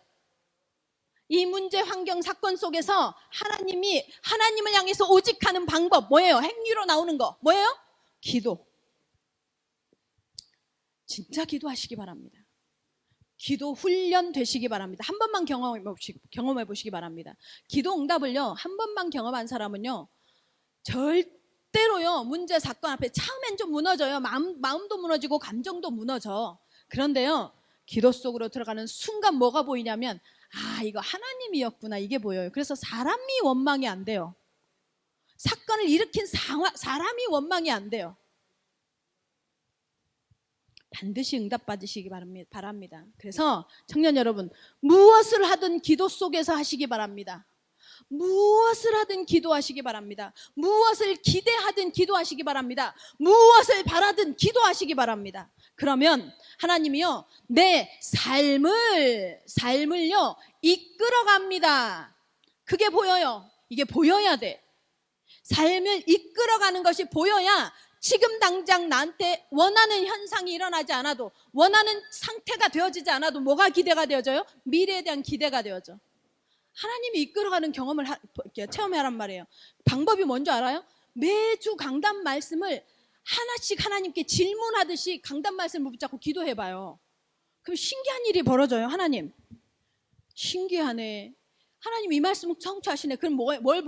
이 문제, 환경, 사건 속에서 하나님을 향해서 오직 하는 방법 뭐예요? 행위로 나오는 거 뭐예요? 기도. 진짜 기도하시기 바랍니다. 기도 훈련 되시기 바랍니다. 한 번만 경험해 보시기 바랍니다. 기도 응답을요, 한 번만 경험한 사람은요, 절대로요, 문제, 사건 앞에 처음엔 좀 무너져요. 마음도 무너지고 감정도 무너져. 그런데요, 기도 속으로 들어가는 순간 뭐가 보이냐면, 이거 하나님이었구나, 이게 보여요. 그래서 사람이 원망이 안 돼요. 사건을 일으킨 사람이 원망이 안 돼요. 반드시 응답받으시기 바랍니다. 그래서 청년 여러분, 무엇을 하든 기도 속에서 하시기 바랍니다. 무엇을 하든 기도하시기 바랍니다. 무엇을 기대하든 기도하시기 바랍니다. 무엇을 바라든 기도하시기 바랍니다. 그러면 하나님이요, 내 삶을요 이끌어갑니다. 그게 보여요. 이게 보여야 돼. 삶을 이끌어가는 것이 보여야 지금 당장 나한테 원하는 현상이 일어나지 않아도, 원하는 상태가 되어지지 않아도 뭐가 기대가 되어져요? 미래에 대한 기대가 되어져. 하나님이 이끌어가는 경험을 체험하란 말이에요. 방법이 뭔지 알아요? 매주 강단 말씀을 하나씩 하나님께 질문하듯이 강단 말씀을 붙잡고 기도해봐요. 그럼 신기한 일이 벌어져요. 하나님, 신기하네. 하나님 이 말씀을 성취하시네. 그럼 뭘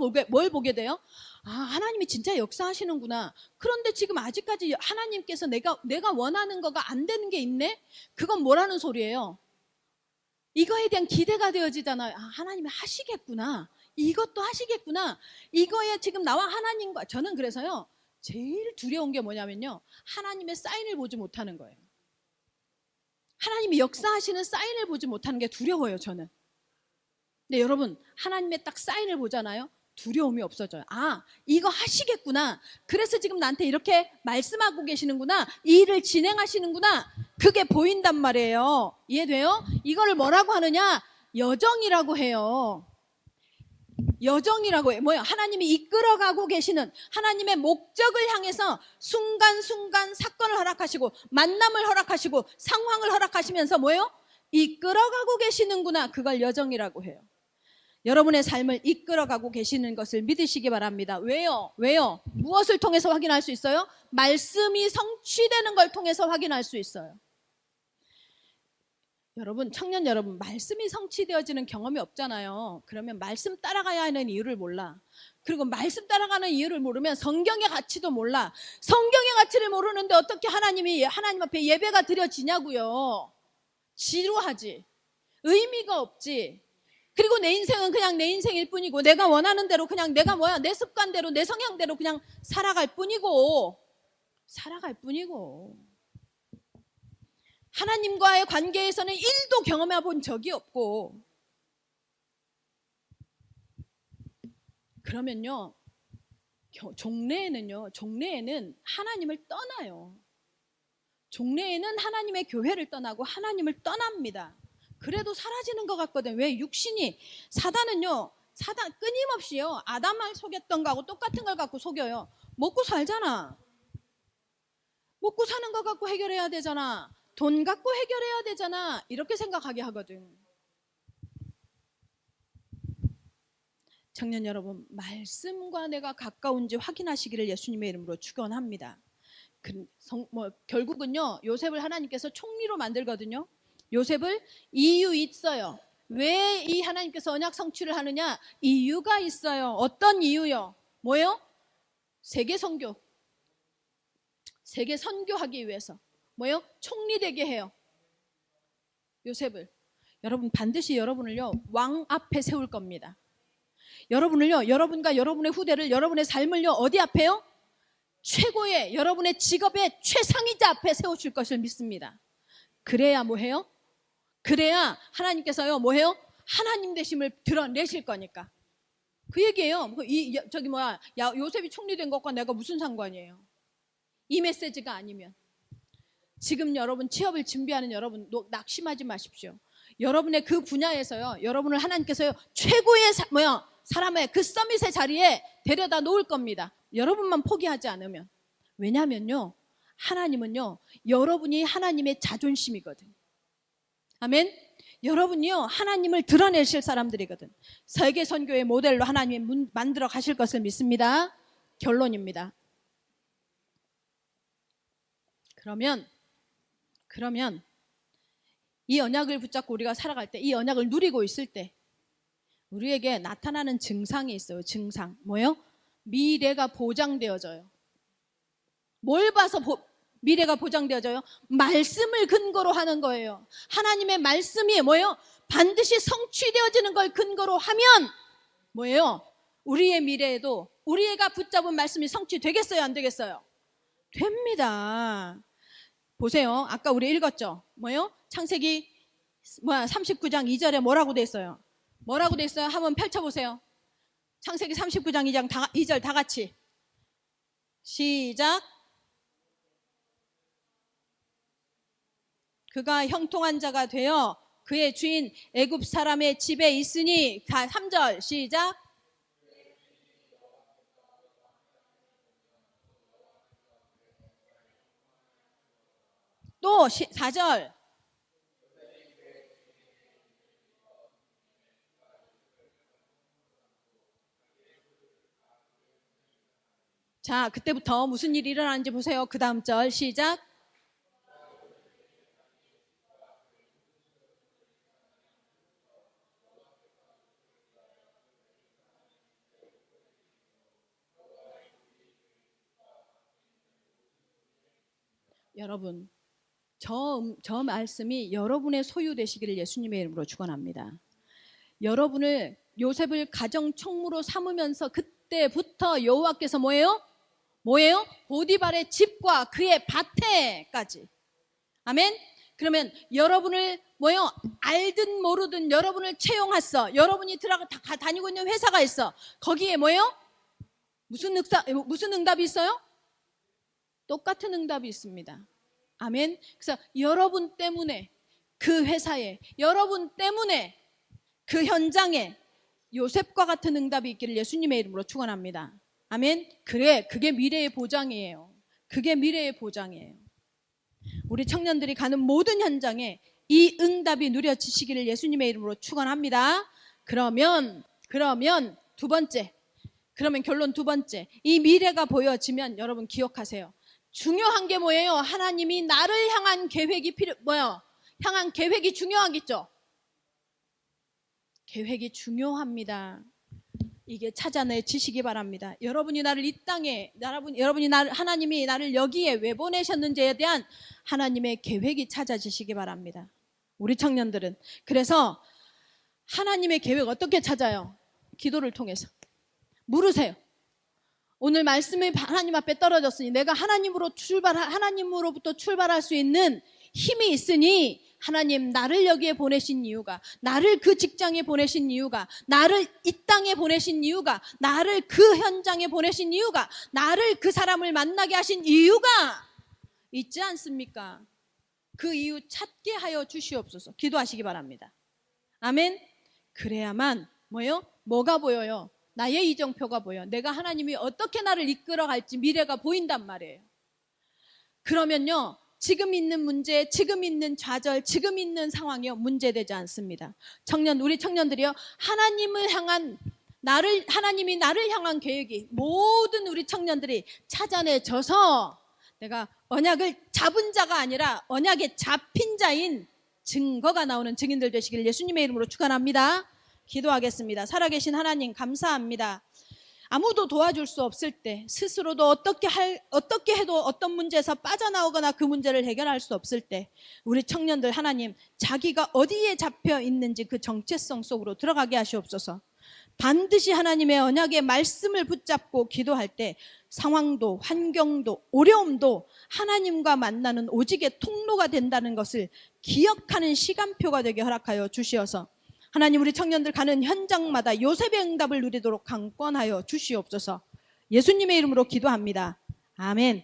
보게 돼요? 하나님이 진짜 역사하시는구나. 그런데 지금 아직까지 하나님께서 내가 원하는 거가 안 되는 게 있네? 그건 뭐라는 소리예요? 이거에 대한 기대가 되어지잖아요. 하나님이 하시겠구나. 이것도 하시겠구나. 이거에 지금 나와 하나님과, 저는 그래서요, 제일 두려운 게 뭐냐면요, 하나님의 사인을 보지 못하는 거예요. 하나님이 역사하시는 사인을 보지 못하는 게 두려워요, 저는. 근데 여러분, 하나님의 딱 사인을 보잖아요. 두려움이 없어져요. 이거 하시겠구나. 그래서 지금 나한테 이렇게 말씀하고 계시는구나. 이 일을 진행하시는구나. 그게 보인단 말이에요. 이해돼요? 이거를 뭐라고 하느냐? 여정이라고 해요. 여정이라고 해요. 뭐예요? 하나님이 이끌어가고 계시는, 하나님의 목적을 향해서 순간순간 사건을 허락하시고 만남을 허락하시고 상황을 허락하시면서 뭐예요? 이끌어가고 계시는구나. 그걸 여정이라고 해요. 여러분의 삶을 이끌어가고 계시는 것을 믿으시기 바랍니다. 왜요? 무엇을 통해서 확인할 수 있어요? 말씀이 성취되는 걸 통해서 확인할 수 있어요. 여러분, 청년 여러분, 말씀이 성취되어지는 경험이 없잖아요. 그러면 말씀 따라가야 하는 이유를 몰라. 그리고 말씀 따라가는 이유를 모르면 성경의 가치도 몰라. 성경의 가치를 모르는데 어떻게 하나님 앞에 예배가 드려지냐고요. 지루하지. 의미가 없지. 그리고 내 인생은 그냥 내 인생일 뿐이고, 내가 원하는 대로 그냥 내 습관대로, 내 성향대로 그냥 살아갈 뿐이고. 하나님과의 관계에서는 1도 경험해 본 적이 없고. 그러면요, 종래에는 하나님을 떠나요. 종래에는 하나님의 교회를 떠나고 하나님을 떠납니다. 그래도 사라지는 것 같거든. 왜? 사단은요, 사단 끊임없이요. 아담을 속였던 거하고 똑같은 걸 갖고 속여요. 먹고 살잖아. 먹고 사는 거 갖고 해결해야 되잖아. 돈 갖고 해결해야 되잖아. 이렇게 생각하게 하거든. 청년 여러분, 말씀과 내가 가까운지 확인하시기를 예수님의 이름으로 축원합니다. 결국은요, 요셉을 하나님께서 총리로 만들거든요. 요셉을 이유 있어요. 왜 이 하나님께서 언약 성취를 하느냐? 이유가 있어요. 어떤 이유요? 뭐예요? 세계 선교하기 위해서 뭐예요? 총리 되게 해요. 요셉을. 여러분, 반드시 여러분을요 왕 앞에 세울 겁니다. 여러분을요, 여러분과 여러분의 후대를, 여러분의 삶을요 어디 앞에요? 최고의, 여러분의 직업의 최상위자 앞에 세우실 것을 믿습니다. 그래야 뭐해요? 그래야 하나님께서요 뭐해요? 하나님 되심을 드러내실 거니까. 그 얘기예요. 요셉이 총리된 것과 내가 무슨 상관이에요? 이 메시지가 아니면. 지금 여러분 취업을 준비하는 여러분 낙심하지 마십시오. 여러분의 그 분야에서요, 여러분을 하나님께서요 최고의 사람의 그 서밋의 자리에 데려다 놓을 겁니다. 여러분만 포기하지 않으면. 왜냐하면요, 하나님은요 여러분이 하나님의 자존심이거든. 아멘. 여러분이요 하나님을 드러내실 사람들이거든. 세계 선교의 모델로 하나님이 만들어 가실 것을 믿습니다. 결론입니다. 그러면 이 언약을 붙잡고 우리가 살아갈 때, 이 언약을 누리고 있을 때 우리에게 나타나는 증상이 있어요. 증상. 뭐예요? 미래가 보장되어져요. 뭘 봐서 미래가 보장되어져요? 말씀을 근거로 하는 거예요. 하나님의 말씀이 뭐예요? 반드시 성취되어지는 걸 근거로 하면 뭐예요? 우리의 미래에도 우리가 붙잡은 말씀이 성취되겠어요? 안 되겠어요? 됩니다. 보세요. 아까 우리 읽었죠? 뭐예요? 창세기 39장 2절에 뭐라고 돼 있어요? 뭐라고 돼 있어요? 한번 펼쳐보세요. 창세기 39장 2절 다 같이 시작. 그가 형통한 자가 되어 그의 주인 애굽 사람의 집에 있으니. 3절 시작. 또 4절. 자, 그때부터 무슨 일이 일어나는지 보세요. 그 다음 절 시작. 여러분, 저 말씀이 여러분의 소유 되시기를 예수님의 이름으로 축원합니다. 여러분을 요셉을 가정 총무로 삼으면서 그때부터 여호와께서 뭐예요? 보디발의 집과 그의 밭에까지. 아멘. 그러면 여러분을 알든 모르든 여러분을 채용했어. 여러분이 다니고 있는 회사가 있어. 거기에 무슨 응답이 있어요? 똑같은 응답이 있습니다. 아멘. 그래서 여러분 때문에 그 회사에, 여러분 때문에 그 현장에 요셉과 같은 응답이 있기를 예수님의 이름으로 축원합니다. 아멘. 그게 미래의 보장이에요. 그게 미래의 보장이에요. 우리 청년들이 가는 모든 현장에 이 응답이 누려지시기를 예수님의 이름으로 축원합니다. 그러면 두 번째. 그러면 결론 두 번째. 이 미래가 보여지면 여러분 기억하세요. 중요한 게 뭐예요? 하나님이 나를 향한 계획이 향한 계획이 중요하겠죠? 계획이 중요합니다. 이게 찾아내지시기 바랍니다. 여러분이 나를 이 땅에, 하나님이 나를 여기에 왜 보내셨는지에 대한 하나님의 계획이 찾아지시기 바랍니다. 우리 청년들은. 그래서 하나님의 계획 어떻게 찾아요? 기도를 통해서. 물으세요. 오늘 말씀이 하나님 앞에 떨어졌으니 내가 하나님으로부터 출발할 수 있는 힘이 있으니 하나님 나를 여기에 보내신 이유가, 나를 그 직장에 보내신 이유가, 나를 이 땅에 보내신 이유가, 나를 그 현장에 보내신 이유가, 나를 그 사람을 만나게 하신 이유가 있지 않습니까? 그 이유 찾게 하여 주시옵소서. 기도하시기 바랍니다. 아멘. 그래야만 뭐가 보여요? 나의 이정표가 보여. 내가 하나님이 어떻게 나를 이끌어갈지 미래가 보인단 말이에요. 그러면요, 지금 있는 문제, 지금 있는 좌절, 지금 있는 상황이요, 문제되지 않습니다. 우리 청년들이요, 하나님이 나를 향한 계획이 모든 우리 청년들이 찾아내져서 내가 언약을 잡은 자가 아니라 언약에 잡힌 자인 증거가 나오는 증인들 되시길 예수님의 이름으로 축원합니다. 기도하겠습니다. 살아계신 하나님 감사합니다. 아무도 도와줄 수 없을 때, 스스로도 어떻게 해도 어떤 문제에서 빠져나오거나 그 문제를 해결할 수 없을 때, 우리 청년들 하나님, 자기가 어디에 잡혀 있는지 그 정체성 속으로 들어가게 하시옵소서. 반드시 하나님의 언약의 말씀을 붙잡고 기도할 때 상황도 환경도 어려움도 하나님과 만나는 오직의 통로가 된다는 것을 기억하는 시간표가 되게 허락하여 주시어서 하나님, 우리 청년들 가는 현장마다 요셉의 응답을 누리도록 강권하여 주시옵소서. 예수님의 이름으로 기도합니다. 아멘.